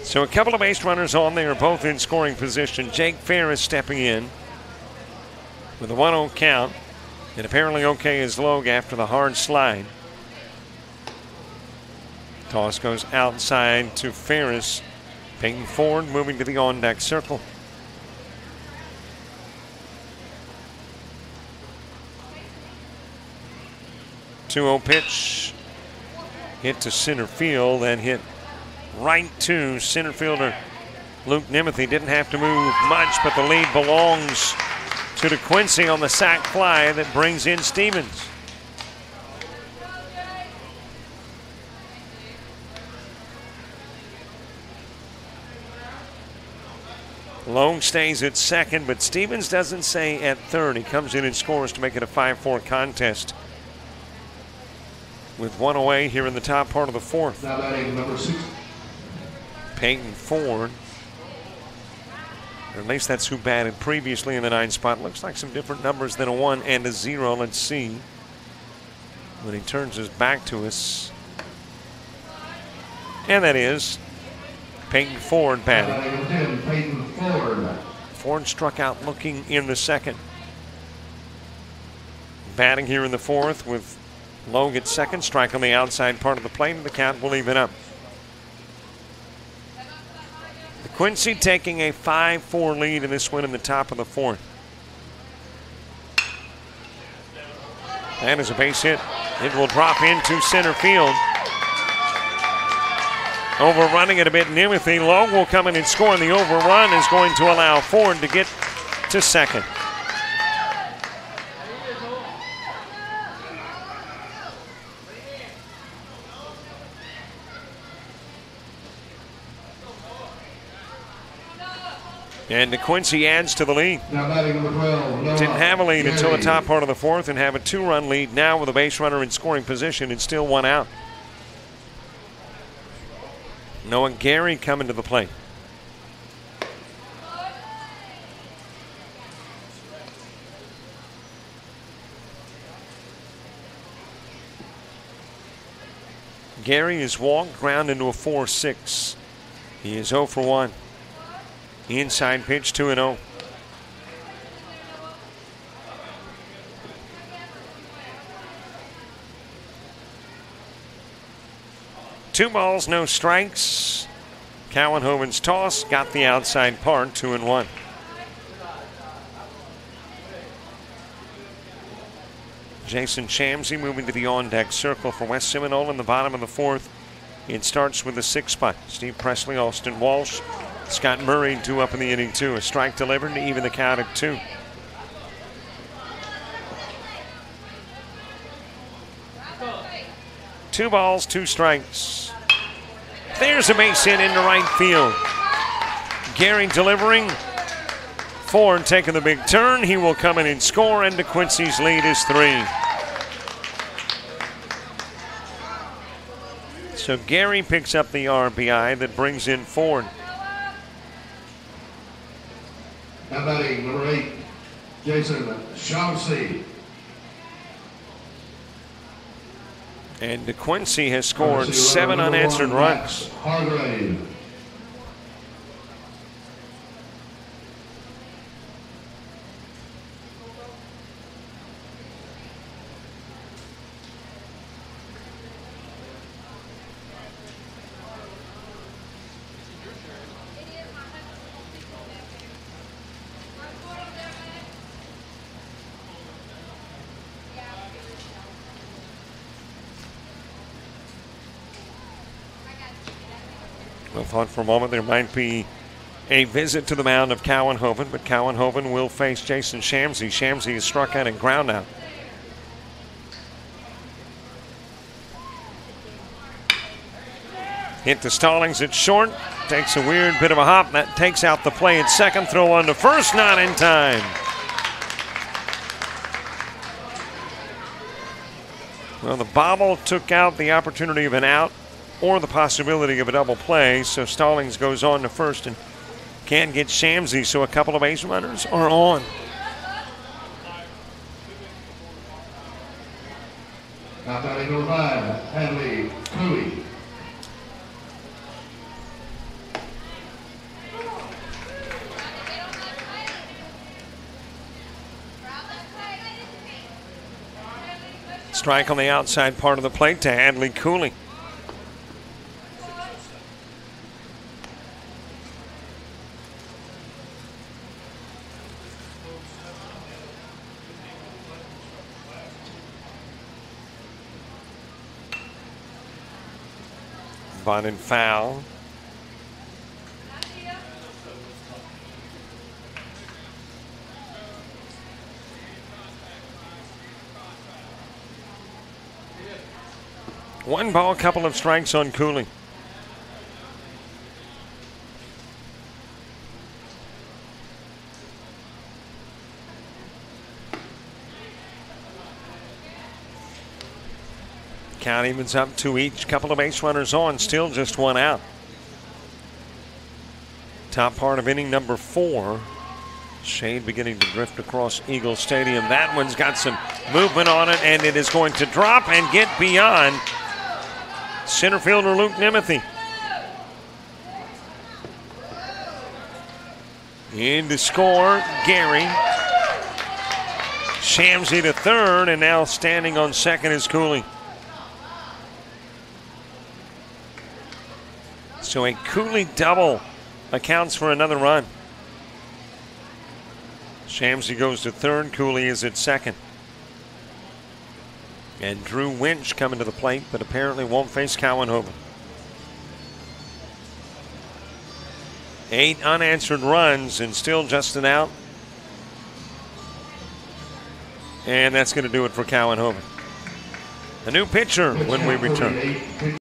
So a couple of base runners on. They are both in scoring position. Jake Ferris stepping in with a 1-0 count. And apparently okay is Logue after the hard slide. Toss goes outside to Ferris. Peyton Ford moving to the on-deck circle. Two-0 pitch. Hit to center field and hit right to center fielder Luke Nimothy. Didn't have to move much, but the lead belongs to DeQuincy on the sac fly that brings in Stevens. Logue stays at second, but Stevens doesn't stay at third. He comes in and scores to make it a 5-4 contest. With one away here in the top part of the fourth. Now batting number 6. Peyton Ford. Or at least that's who batted previously in the 9 spot. Looks like some different numbers than a 1 and a 0. Let's see. When he turns his back to us. And that is Peyton Ford batting. 10, Peyton Ford. Ford struck out looking in the second. Batting here in the fourth with Logue at second. Strike on the outside part of the plate, and the count will even up. Quincy taking a 5-4 lead in this one in the top of the fourth. That is a base hit. It will drop into center field. Overrunning it a bit, Nimothy. Long will come in and score, and the overrun is going to allow Ford to get to second. And DeQuincy adds to the lead. Now batting number 12. Didn't have a lead until the top part of the fourth and have a 2-run lead now with a base runner in scoring position and still 1 out. Noah Gary coming to the plate. Gary is walked, ground into a 4-6. He is 0 for 1. Inside pitch, 2-0. Two balls, no strikes. Cowanhoven's toss got the outside part, 2-1. Jason Shamsey moving to the on-deck circle for West Seminole in the bottom of the fourth. It starts with the 6th spot. Steve Presley, Austin Walsh, Scott Murray due up in the inning, 2. A strike delivered to even the count at 2. Two balls, 2 strikes. There's a base hit into right field. Gary delivering. Ford taking the big turn. He will come in and score, and DeQuincy's lead is 3. So Gary picks up the RBI that brings in Ford. Now batting number 8, Jason Shamsey. And DeQuincy has scored 7 unanswered runs. Hargrave. I thought for a moment there might be a visit to the mound of Cowanhoven, but Cowanhoven will face Jason Shamsey. Shamsey is struck out and ground out. Hit to Stallings at short. Takes a weird bit of a hop. That takes out the play at second. Throw on to first, not in time. Well, the bobble took out the opportunity of an out or the possibility of a double play, so Stallings goes on to first and can't get Shamsey, so a couple of base runners are on. Now batting number 5, Hadley Cooley. Strike on the outside part of the plate to Hadley Cooley. Bunt and foul. One ball, couple of strikes on Cooley. Count evens up to each. Couple of base runners on, still just 1 out. Top part of inning number 4. Shade beginning to drift across Eagle Stadium. That one's got some movement on it, and it is going to drop and get beyond center fielder Luke Nimothy. In to score, Gary. Shamsey to third, and now standing on second is Cooley. So a Cooley double accounts for another run. Shamsey goes to third. Cooley is at second. And Drew Winch coming to the plate, but apparently won't face Cowanhoven. 8 unanswered runs and still just an out. And that's going to do it for Cowanhoven. A new pitcher when we return.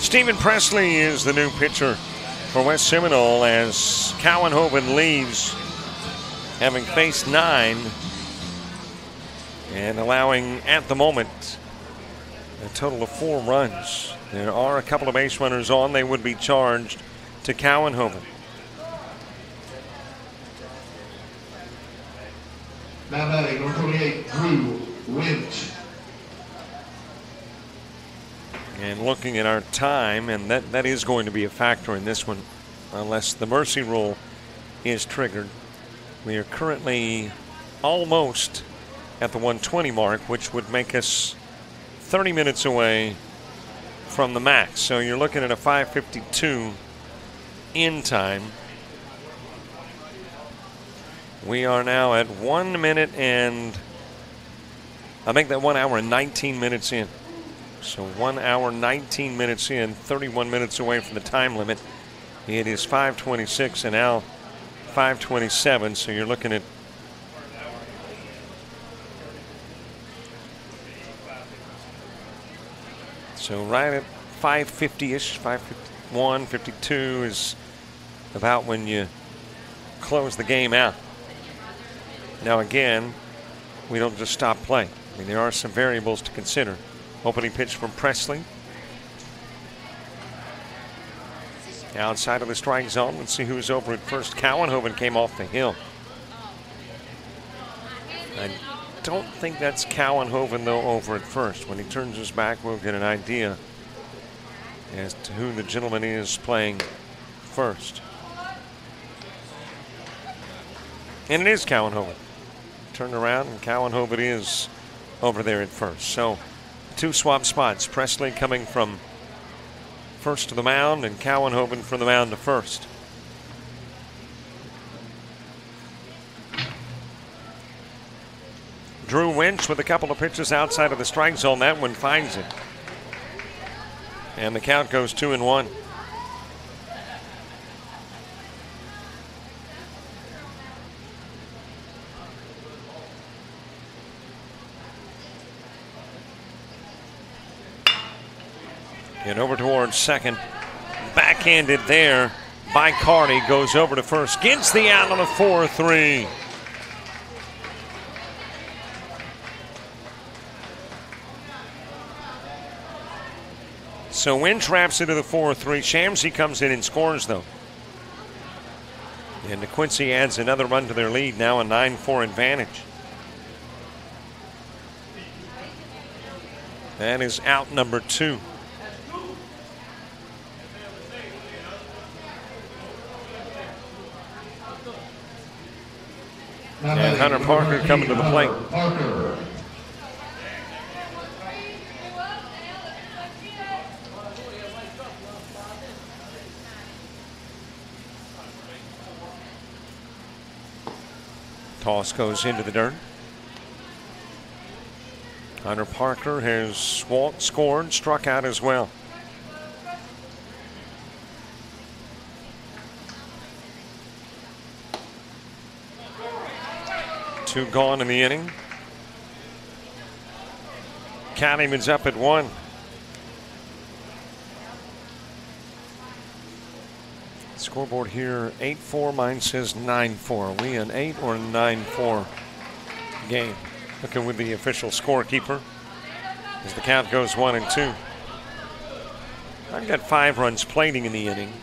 Stephen Presley is the new pitcher for West Seminole as Cowanhoven leaves, having faced 9 and allowing at the moment a total of 4 runs. There are a couple of base runners on. They would be charged to Cowanhoven. Now batting, number 28, Drew Winch. And looking at our time, and that is going to be a factor in this one unless the mercy rule is triggered. We are currently almost at the 120 mark, which would make us 30 minutes away from the max. So you're looking at a 5:52 in time. We are now at 1 minute and I think that 1 hour and 19 minutes in. So 1 hour, 19 minutes in, 31 minutes away from the time limit. It is 5:26 and now 5:27. So you're looking at right at 5:50-ish, 5:51, 52 is about when you close the game out. Now again, we don't just stop playing. I mean, there are some variables to consider. Opening pitch from Presley. Outside of the strike zone. Let's see who's over at first. Cowanhoven came off the hill. I don't think that's Cowanhoven, though, over at first. When he turns his back, we'll get an idea as to who the gentleman is playing first. And it is Cowanhoven. Turned around, and Cowanhoven is over there at first. So 2 swap spots. Presley coming from first to the mound and Cowanhoven from the mound to first. Drew Winch with a couple of pitches outside of the strike zone. That one finds it. And the count goes 2-1. And over towards second. Backhanded there by Carney. Goes over to first. Gets the out on the 4-3. So Wynn traps into the 4-3. Shamsi comes in and scores, though. And DeQuincy adds another run to their lead. Now a 9-4 advantage. That is out number 2. And Hunter Parker coming to the plate. Toss goes into the dirt. Hunter Parker has scored, struck out as well. Two gone in the inning. Cattleman's up at 1. Scoreboard here 8-4. Mine says 9-4. Are we an 8 or 9-4 game? Looking with the official scorekeeper as the count goes 1-2. I've got 5 runs plating in the inning.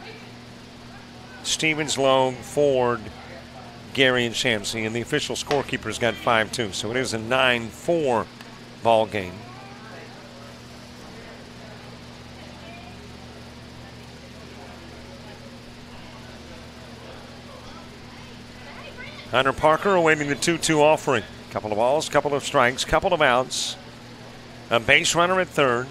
Stevens, Logue, Ford, Gary, and Shamsi, and the official scorekeeper's got 5 too. So it is a 9-4 ball game. Hunter Parker awaiting the 2-2 offering. Couple of balls, couple of strikes, couple of outs. A base runner at third.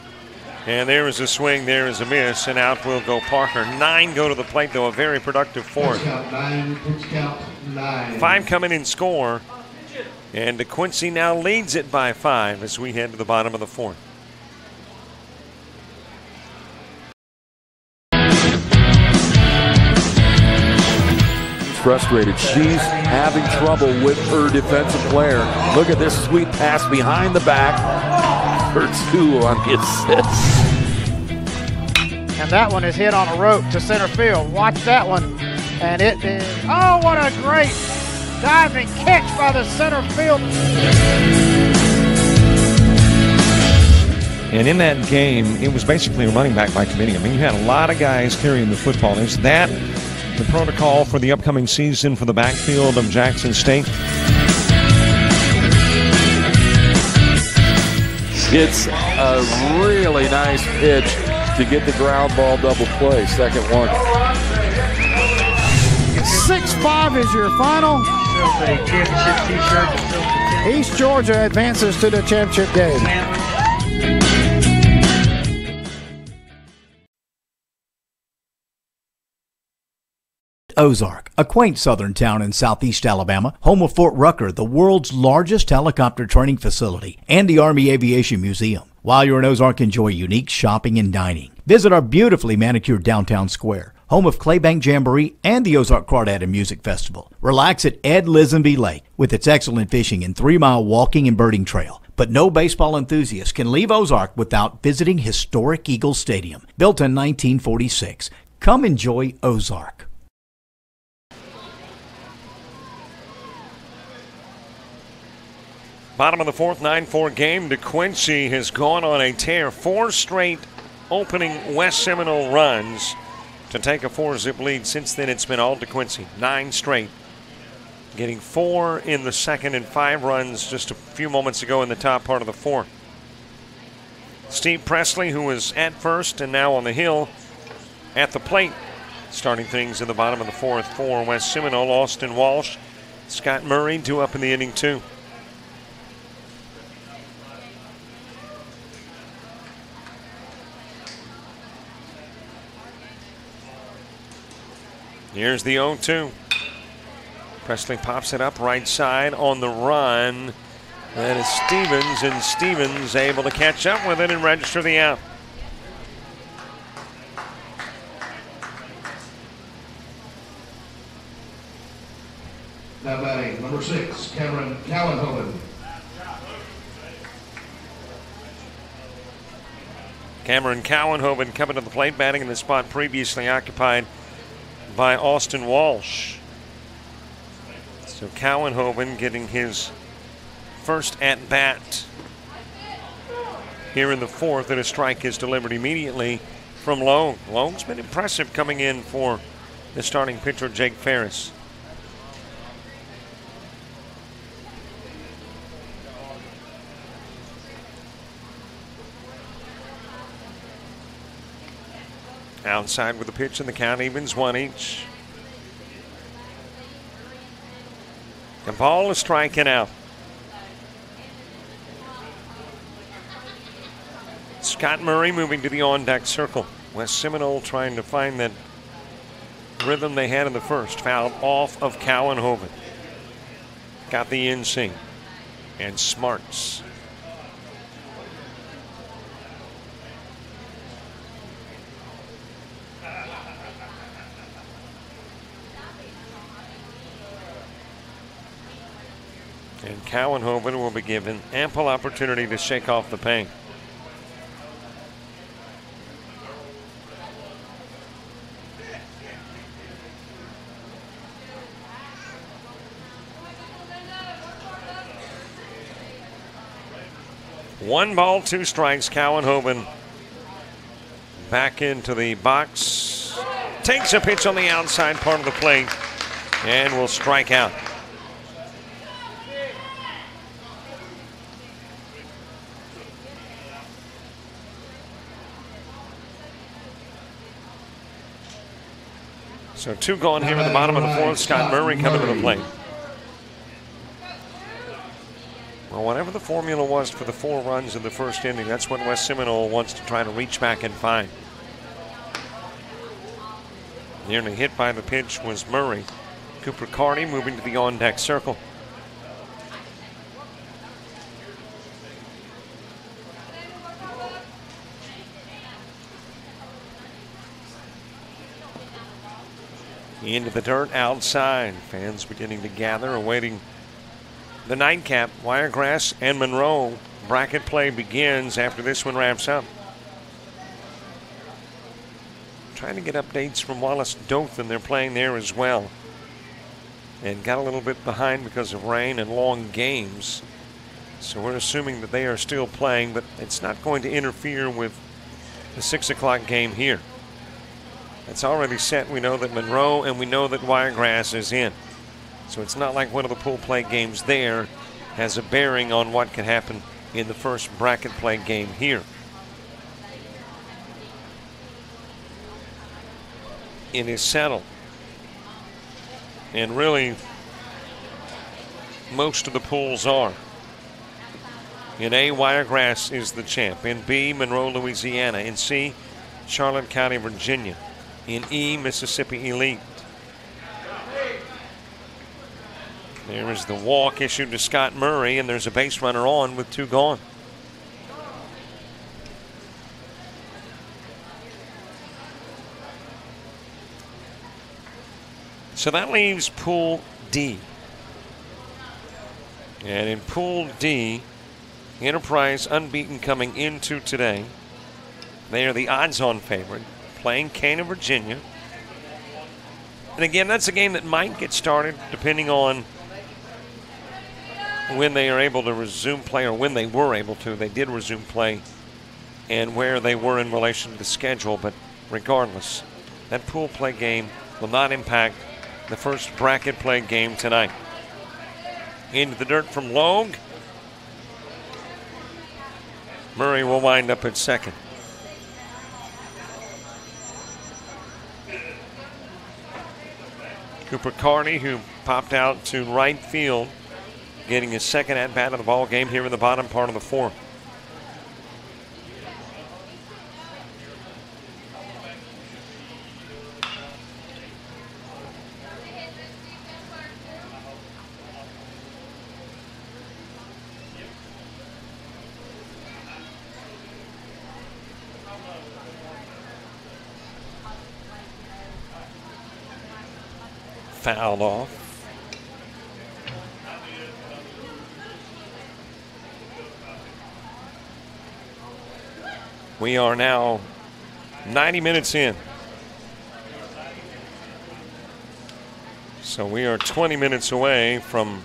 And there is a swing, there is a miss, and out will go Parker. 9 go to the plate, though, a very productive fourth. 5 come in and score. And DeQuincy now leads it by 5 as we head to the bottom of the 4th. Frustrated. She's having trouble with her defensive player. Look at this sweet pass behind the back for 2 on the assist. And that one is hit on a rope to center field. Watch that one. And it is, oh, what a great diving catch by the center field. And in that game, it was basically a running back by committee. I mean, you had a lot of guys carrying the football. Is that the protocol for the upcoming season for the backfield of Jackson State? It's a really nice pitch to get the ground ball double play. Second one. 6-5 is your final. East Georgia advances to the championship game. Ozark, a quaint southern town in southeast Alabama, home of Fort Rucker, the world's largest helicopter training facility, and the Army Aviation Museum. While you're in Ozark, enjoy unique shopping and dining. Visit our beautifully manicured downtown square, home of Claybank Jamboree and the Ozark Crawdad and Music Festival. Relax at Ed Lisenby Lake with its excellent fishing and 3-mile walking and birding trail. But no baseball enthusiast can leave Ozark without visiting historic Eagle Stadium, built in 1946. Come enjoy Ozark. Bottom of the 4th, 9-4 game. DeQuincy has gone on a tear. 4 straight opening West Seminole runs to take a 4-zip lead. Since then, it's been all DeQuincy. 9 straight. Getting 4 in the second and 5 runs just a few moments ago in the top part of the 4th. Steve Presley, who was at first and now on the hill, at the plate. Starting things in the bottom of the 4th for West Seminole. Austin Walsh, Scott Murray, 2 up in the inning, 2. Here's the 0-2. Presley pops it up right side on the run. That is Stevens, and Stevens able to catch up with it and register the out. Now batting, number 6, Cameron Callenhoven. Cameron Cowanhoven coming to the plate, batting in the spot previously occupied by Austin Walsh. So Cowanhoven getting his first at-bat here in the fourth, and a strike is delivered immediately from Logue. Logue's been impressive coming in for the starting pitcher, Jake Ferris. Outside with the pitch, and the count evens 1 each. The ball is striking out. Scott Murray moving to the on-deck circle. West Seminole trying to find that rhythm they had in the first. Fouled off of Cowanhoven. Got the inseam. And Smarts. And Cowanhoven will be given ample opportunity to shake off the pain. One ball, 2 strikes. Cowanhoven back into the box. Takes a pitch on the outside part of the plate and will strike out. So 2 gone here in the bottom of the fourth. Scott Murray coming to the plate. Well, whatever the formula was for the 4 runs in the first inning, that's what West Seminole wants to try to reach back and find. Nearly hit by the pitch was Murray. Cooper Carney moving to the on-deck circle. Into the dirt outside. Fans beginning to gather, awaiting the nightcap. Wiregrass and Monroe. Bracket play begins after this one wraps up. Trying to get updates from Wallace Dothan. They're playing there as well. And got a little bit behind because of rain and long games. So we're assuming that they are still playing, but it's not going to interfere with the 6 o'clock game here. It's already set. We know that Monroe and we know that Wiregrass is in. So it's not like one of the pool play games there has a bearing on what can happen in the first bracket play game here. It is settled. And really, most of the pools are. In A, Wiregrass is the champ. In B, Monroe, Louisiana. In C, Charlotte County, Virginia. In E, Mississippi Elite. There is the walk issued to Scott Murray, and there's a base runner on with 2 gone. So that leaves Pool D. And in Pool D, Enterprise unbeaten coming into today. They are the odds-on favorite, playing Cana, Virginia. And again, that's a game that might get started depending on when they are able to resume play, or when they were able to. They did resume play, and where they were in relation to the schedule. But regardless, that pool play game will not impact the first bracket play game tonight. Into the dirt from Logue. Murray will wind up at second. Cooper Carney, who popped out to right field, getting his second at-bat of the ball game here in the bottom part of the fourth. Fouled off. We are now 90 minutes in. So we are 20 minutes away from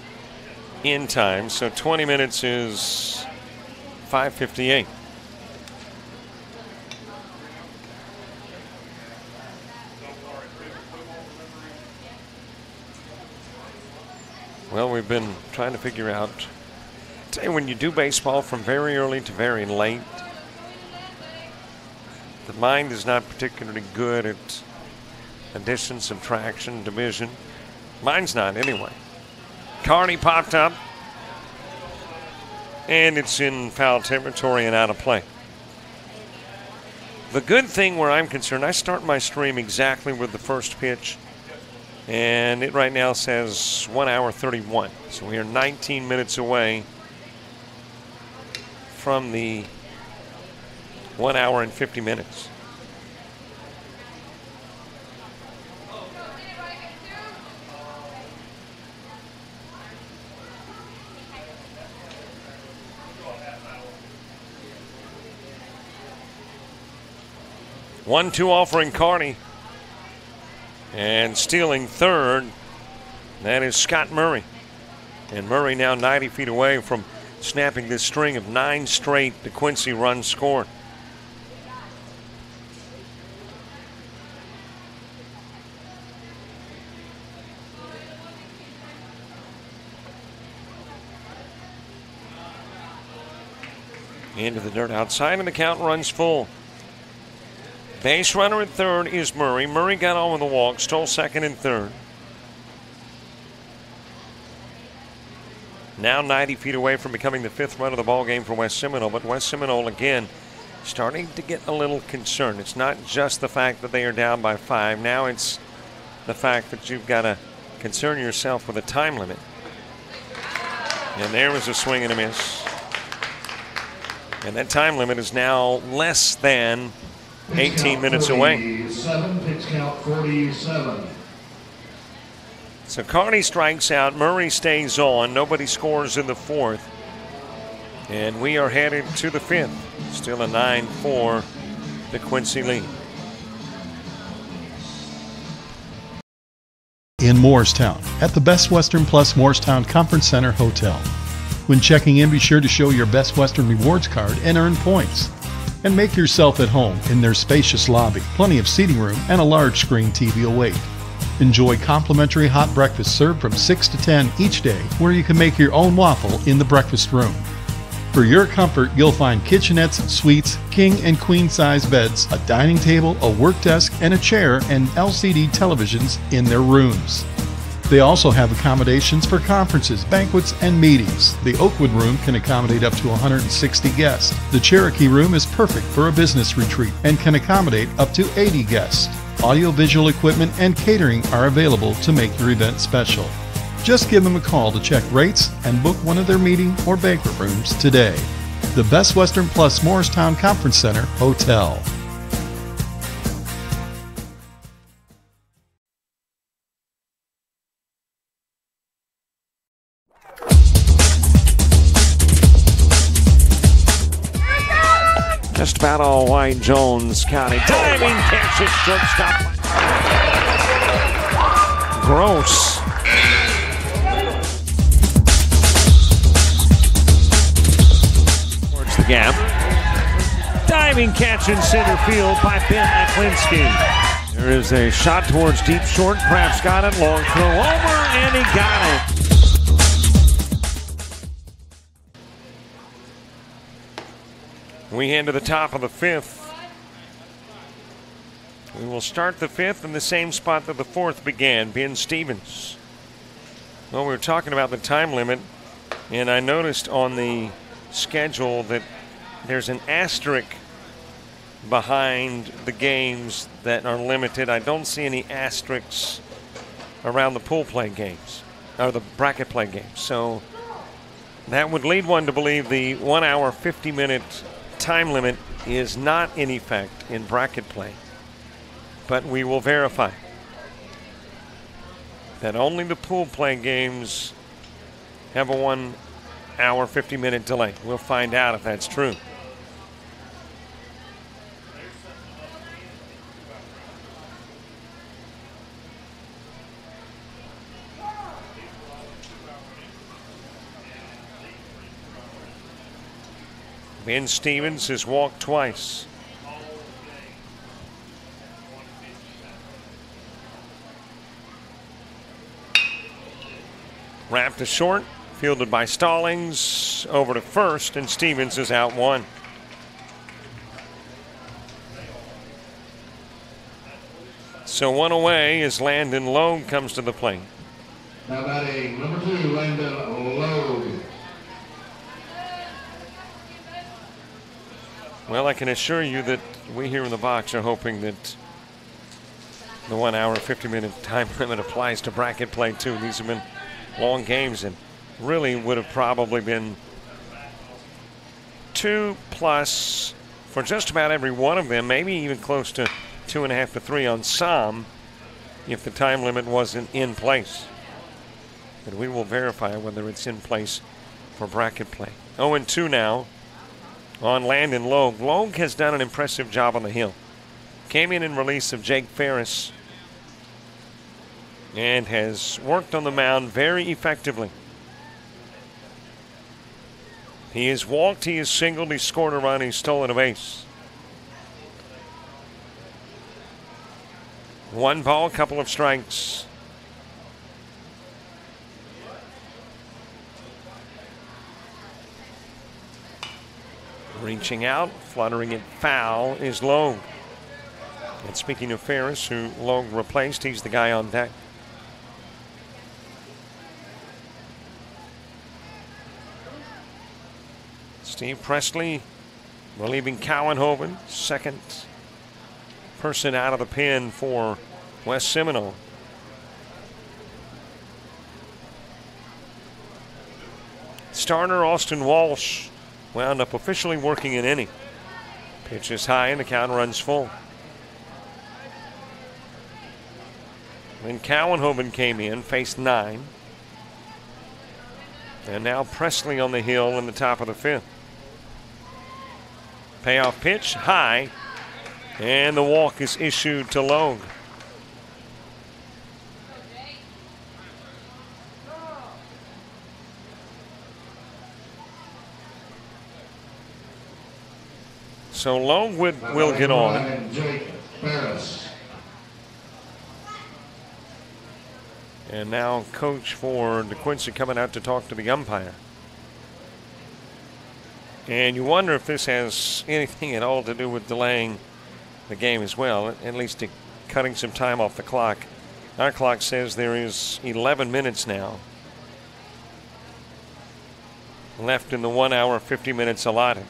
end time. So 20 minutes is 5:58. Well, we've been trying to figure out, when you do baseball from very early to very late, the mind is not particularly good at addition, subtraction, division. Mine's not, anyway. Carney popped up, and it's in foul territory and out of play. The good thing where I'm concerned, I start my stream exactly with the first pitch, and it right now says 1 hour 31. So we are 19 minutes away from the 1 hour and 50 minutes. One-two offering Carney. And stealing third, that is Scott Murray. And Murray now 90 feet away from snapping this string of 9 straight DeQuincy runs scored. Into the dirt outside, and the count runs full. Base runner at third is Murray. Murray got on with a walk, stole second and third. Now 90 feet away from becoming the 5th run of the ball game for West Seminole, but West Seminole again starting to get a little concerned. It's not just the fact that they are down by 5. Now it's the fact that you've got to concern yourself with a time limit. And there was a swing and a miss. And that time limit is now less than 18 minutes away. 47, pitch count 47. So Carney strikes out. Murray stays on. Nobody scores in the 4th. And we are headed to the 5th. Still a 9-4 DeQuincy lead. In Moorestown, at the Best Western Plus Moorestown Conference Center Hotel. When checking in, be sure to show your Best Western Rewards card and earn points. And make yourself at home in their spacious lobby, plenty of seating room, and a large screen TV await. Enjoy complimentary hot breakfast served from 6 to 10 each day, where you can make your own waffle in the breakfast room. For your comfort, you'll find kitchenettes, suites, king and queen size beds, a dining table, a work desk, and a chair, and LCD televisions in their rooms. They also have accommodations for conferences, banquets, and meetings. The Oakwood Room can accommodate up to 160 guests. The Cherokee Room is perfect for a business retreat and can accommodate up to 80 guests. Audiovisual equipment and catering are available to make your event special. Just give them a call to check rates and book one of their meeting or banquet rooms today. The Best Western Plus Moorestown Conference Center Hotel. Just about all White Jones County. Diving catch at shortstop. Gross. Towards the gap. Diving catch in center field by Ben DeQuincy. There is a shot towards deep short. Perhaps got it. Long throw over, and he got it. We head to the top of the 5th. We will start the 5th in the same spot that the 4th began, Ben Stevens. Well, we were talking about the time limit, and I noticed on the schedule that there's an asterisk behind the games that are limited. I don't see any asterisks around the pool play games, or the bracket play games. So that would lead one to believe the 1 hour, 50-minute time limit is not in effect in bracket play, but we will verify that only the pool play games have a 1 hour, 50-minute delay. We'll find out if that's true. Ben Stevens has walked twice. Wrapped to short, fielded by Stallings, over to first, and Stevens is out one. So one away as Landon Logue comes to the plate. Now batting number 2, Landon Logue. Well, I can assure you that we here in the box are hoping that the 1 hour, 50-minute time limit applies to bracket play too. These have been long games and really would have probably been 2+ for just about every one of them, maybe even close to 2.5 to 3 on some if the time limit wasn't in place. But we will verify whether it's in place for bracket play. 0-2 now on Landon Logue. Logue has done an impressive job on the hill. Came in release of Jake Ferris and has worked on the mound very effectively. He has walked, he has singled, he's scored a run, he's stolen a base. 1 ball, couple of strikes. Reaching out, fluttering it foul is Logue. And speaking of Ferris, who Logue replaced, he's the guy on deck. Steve Presley relieving Cowenhoven, second person out of the pen for West Seminole. Starter Austin Walsh wound up officially working an inning. Pitch is high and the count runs full. When Cowenhoven came in, faced 9. And now Presley on the hill in the top of the 5th. Payoff pitch, high, and the walk is issued to Logue. So Logue will get on. Jake Ferris. And now coach for DeQuincy coming out to talk to the umpire. And you wonder if this has anything at all to do with delaying the game as well, at least cutting some time off the clock. Our clock says there is 11 minutes now left in the 1 hour, 50 minutes allotted.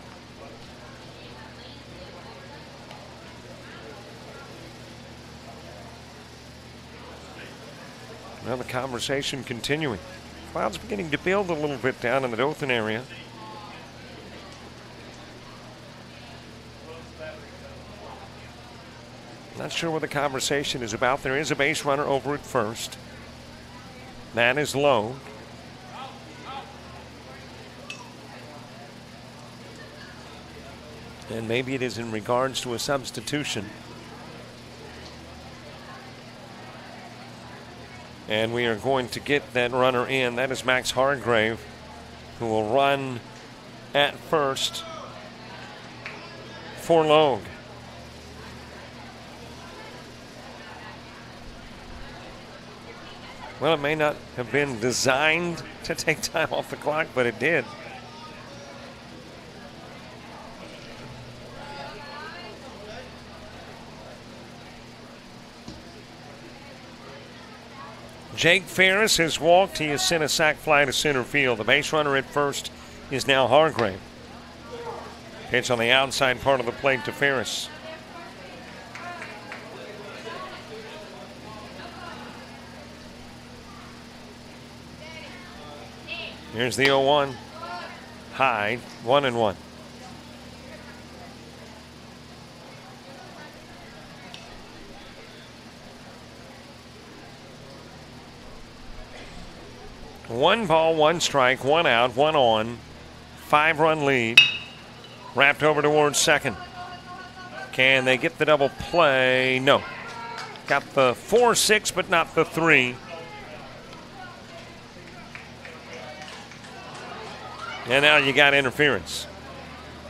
Now the conversation continuing. Clouds beginning to build a little bit down in the Dothan area. Not sure what the conversation is about. There is a base runner over at first. That is low. And maybe it is in regards to a substitution. And we are going to get that runner in. That is Max Hargrave, who will run at first for Logue. Well, it may not have been designed to take time off the clock, but it did. Jake Ferris has walked. He has sent a sac fly to center field. The base runner at first is now Hargrave. Pitch on the outside part of the plate to Ferris. Here's the 0-1. High, 1-1. One ball, one strike, one out, one on. 5-run lead. Wrapped over towards second. Can they get the double play? No. Got the 4-6, but not the 3. And now you got interference.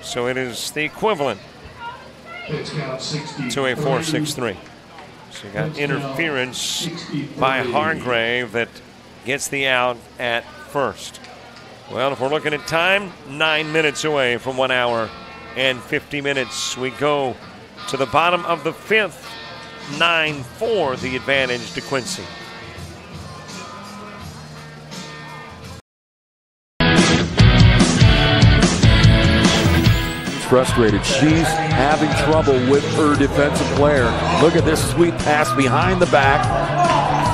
So it is the equivalent Pitch count 60. to a 4.63. So you got interference by Hargrave that gets the out at first. Well, if we're looking at time, 9 minutes away from 1 hour and 50 minutes. We go to the bottom of the fifth. 9-4 the advantage DeQuincy. Frustrated. She's having trouble with her defensive player. Look at this sweet pass behind the back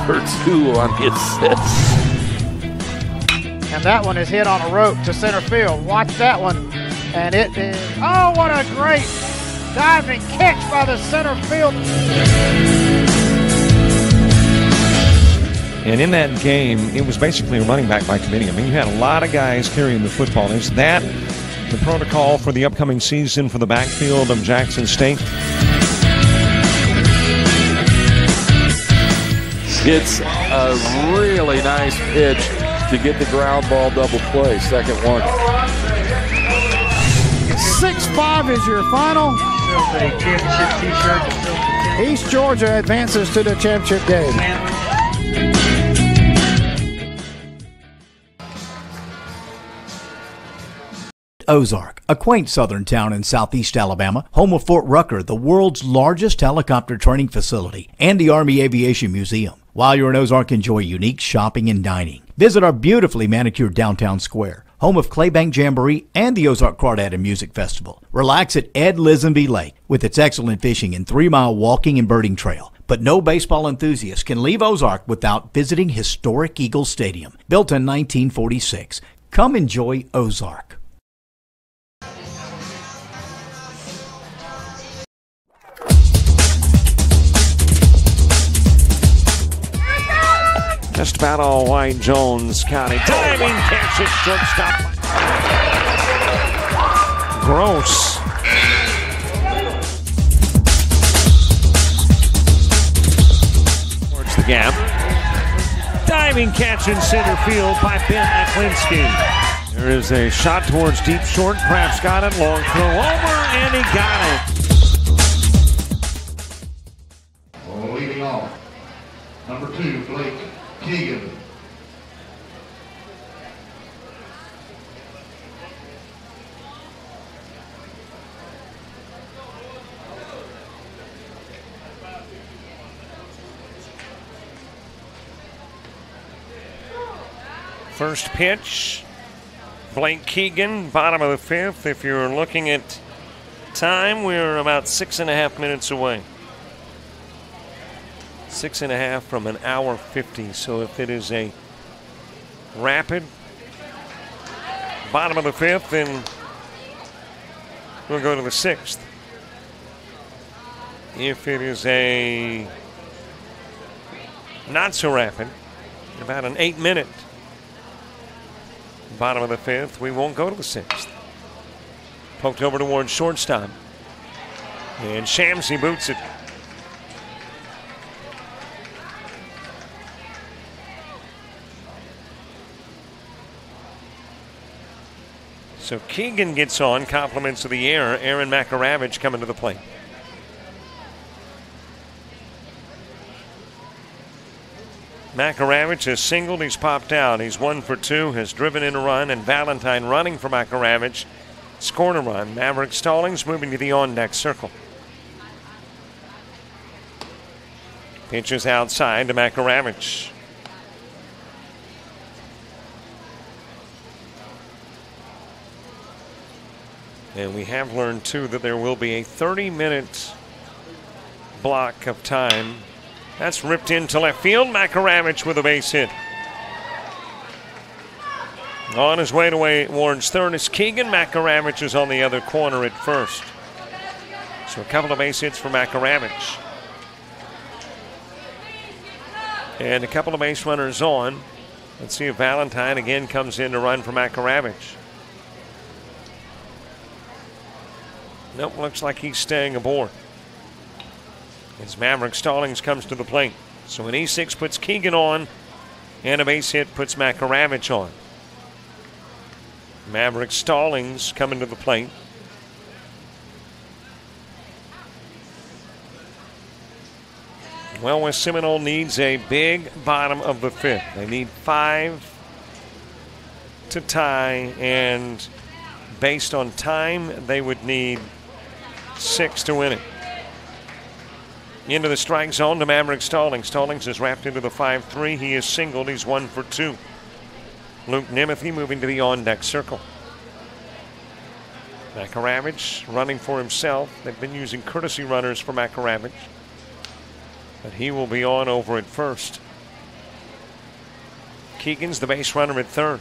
for 2 on the assist. And that one is hit on a rope to center field. Watch that one. And it is, oh, what a great diving catch by the center field. And in that game, it was basically a running back by committee. I mean, you had a lot of guys carrying the football. Is that the protocol for the upcoming season for the backfield of Jackson State? It's a really nice pitch to get the ground ball double play. Second one. 6-5 is your final. East Georgia advances to the championship game. Ozark, a quaint southern town in southeast Alabama, home of Fort Rucker, the world's largest helicopter training facility, and the Army Aviation Museum. While you're in Ozark, enjoy unique shopping and dining. Visit our beautifully manicured downtown square, home of Claybank Jamboree and the Ozark Crawdad and Music Festival. Relax at Ed Lisenby Lake with its excellent fishing and 3-mile walking and birding trail. But no baseball enthusiast can leave Ozark without visiting historic Eagle Stadium, built in 1946. Come enjoy Ozark. Just about all White Jones County. Diving catch at shortstop. Gross. Towards the gap. Diving catch in center field by Ben DeQuincy. There is a shot towards deep short. Kraft's got it. Long throw over, and he got it. Leading off, number 2, Blake Keegan. First pitch, Blake Keegan, bottom of the fifth. If you're looking at time, we're about 6.5 minutes away. 6.5 from an hour 50. So if it is a rapid bottom of the fifth, then we'll go to the sixth. If it is a not so rapid, about an 8-minute bottom of the fifth, we won't go to the sixth. Poked over towards shortstop. And Shamsi boots it. So Keegan gets on, compliments of the air. Aaron Makaravich coming to the plate. Makaravich has singled, he's popped out. He's 1 for 2, has driven in a run, and Valentine running for Makaravich scored a run. Maverick Stallings moving to the on-deck circle. Pitches outside to Makaravich. And we have learned, too, that there will be a 30-minute block of time. That's ripped into left field. Makaravich with a base hit. On his way towards third is Keegan. Makaravich is on the other corner at first. So a couple of base hits for Makaravich. And a couple of base runners on. Let's see if Valentine again comes in to run for Makaravich. Nope, looks like he's staying aboard. As Maverick Stallings comes to the plate. So an E6 puts Keegan on, and a base hit puts Makaravich on. Maverick Stallings coming to the plate. Well, West Seminole needs a big bottom of the fifth. They need 5 to tie, and based on time, they would need 6 to win it. Into the strike zone to Maverick Stallings. Stallings is wrapped into the 5-3. He is singled. He's 1 for 2. Luke Nemeth moving to the on-deck circle. Makaravich running for himself. They've been using courtesy runners for Makaravich, but he will be on over at first. Keegan's the base runner at third.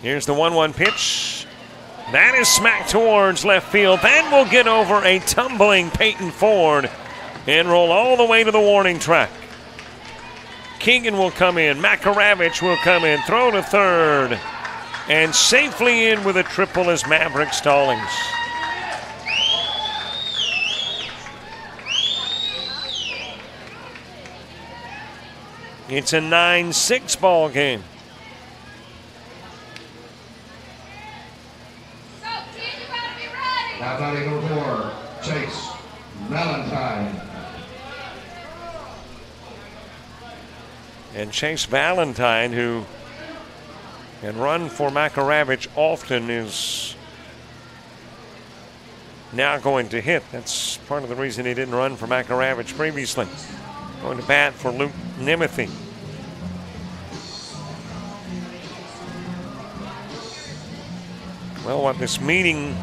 Here's the 1-1 pitch. That is smacked towards left field. That will get over a tumbling Peyton Ford and roll all the way to the warning track. Keegan will come in. Makaravich will come in. Throw to third. And safely in with a triple is Maverick Stallings. It's a 9-6 ball game. Now batting number 4, Chase Valentine. And Chase Valentine, who can run for Makaravich often, is now going to hit. That's part of the reason he didn't run for Makaravich previously. Going to bat for Luke Nemeth. Well, what this meeting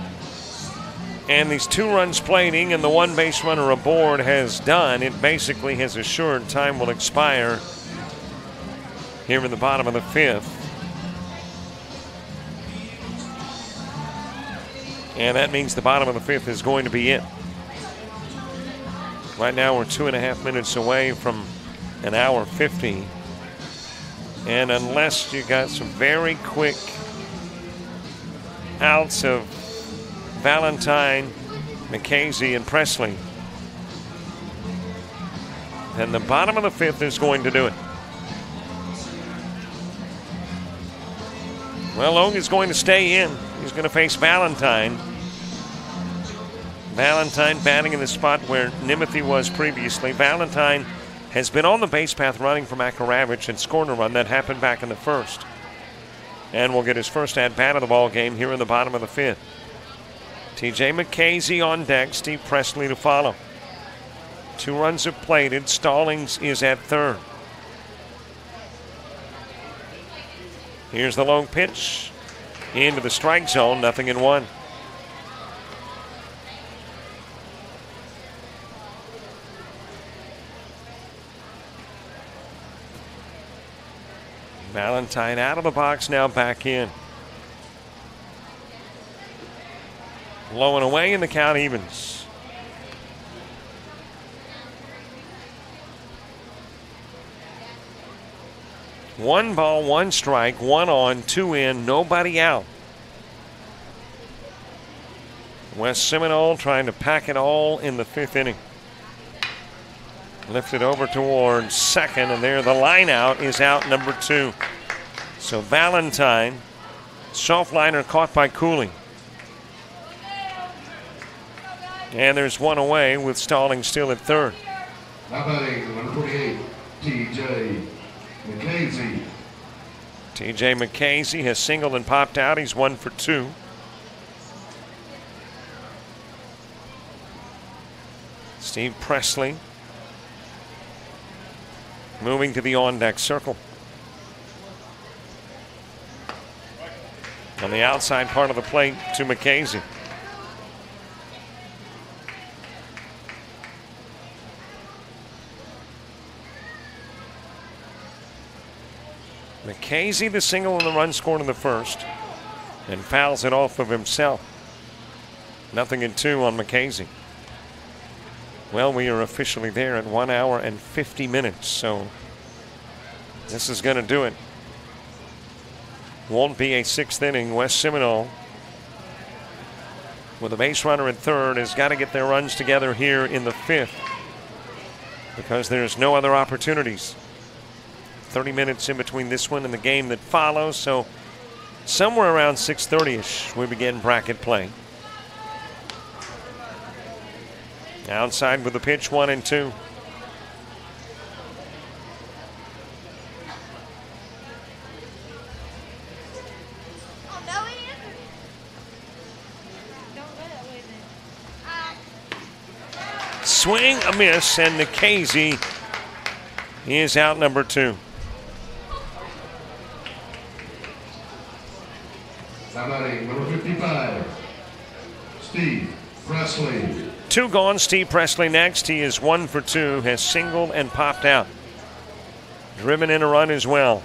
and these 2 runs plating and the 1 base runner aboard has done, it basically has assured time will expire here in the bottom of the 5th. And that means the bottom of the 5th is going to be it. Right now we're 2.5 minutes away from an hour 50. And unless you got some very quick outs of Valentine, McKaysey, and Presley, then the bottom of the 5th is going to do it. Well, Logue is going to stay in. He's going to face Valentine. Valentine batting in the spot where Nemeth was previously. Valentine has been on the base path running for Makaravich and scored a run. That happened back in the 1st. And will get his first at-bat of the ball game here in the bottom of the 5th. T.J. McKaysey on deck, Steve Presley to follow. 2 runs have plated. Stallings is at third. Here's the long pitch into the strike zone, 0-1. Valentine out of the box, now back in. Low and away, and the count evens. One ball, 1 strike, 1 on, 2 in, nobody out. West Seminole trying to pack it all in the 5th inning. Lifted over towards second, and there the line out is out number 2. So Valentine, soft liner caught by Cooley. And there's 1 away with Stallings still at third. Now batting number 48, T.J. McKaysey. T.J. McKaysey has singled and popped out. He's 1 for 2. Steve Presley moving to the on-deck circle. On the outside part of the plate to McKaysey. McKaysey the single and the run scored in the 1st and fouls it off of himself. 0-2 on McKaysey. Well, we are officially there at 1 hour and 50 minutes, so this is going to do it. Won't be a 6th inning. West Seminole, with a base runner at third, has got to get their runs together here in the 5th because there's no other opportunities. 30 minutes in between this one and the game that follows, so somewhere around 6:30ish we begin bracket play. Outside with the pitch, 1-2. Swing, a miss, and Nikhazy is out number 2. Now batting number 55, Steve Presley. 2 gone. Steve Presley next. He is 1 for 2, has singled and popped out. Driven in a run as well.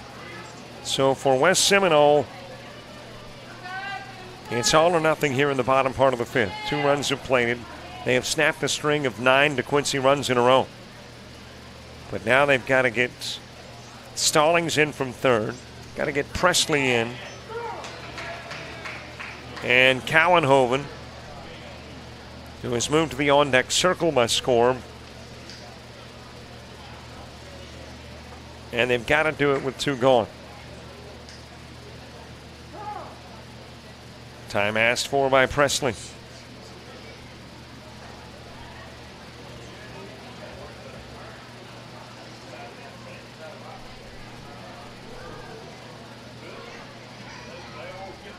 So for West Seminole, it's all or nothing here in the bottom part of the 5th. 2 runs have plated. They have snapped a string of 9 DeQuincy runs in a row. But now they've got to get Stallings in from third. Got to get Presley in. And Cowenhoven, who has moved to the on-deck circle, must score. And they've got to do it with 2 gone. Time asked for by Presley.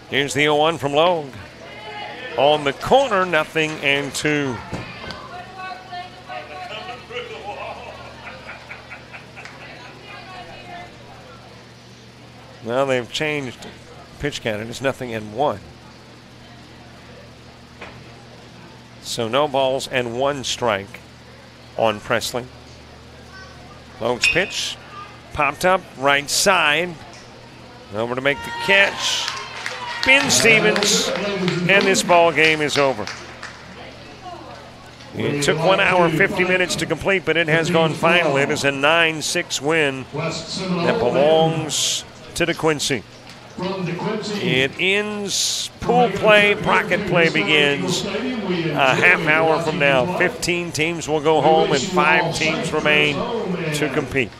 Here's the 0-1 from Logue. On the corner, 0-2. Well, they've changed pitch count. It is 0-1. So no balls and 1 strike on Presley. Logue's pitch popped up right side. Over to make the catch. Ben Stevens, and this ball game is over. It took 1 hour, 50 minutes to complete, but it has gone final. It is a 9-6 win that belongs to DeQuincy. It ends pool play, bracket play begins a half hour from now. 15 teams will go home and 5 teams remain to compete.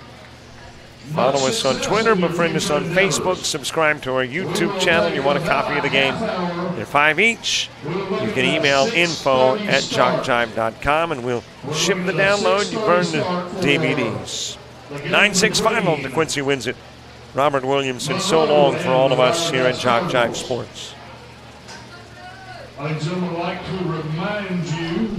Follow us on Twitter, befriend us on Facebook, subscribe to our YouTube channel. You want a copy of the game? They're $5 each. You can email info@jockjive.com and we'll ship the download. You burn the DVDs. 9-6 final. DeQuincy wins it. Robert Williamson, so long for all of us here at JockJive Sports. I'd like to remind you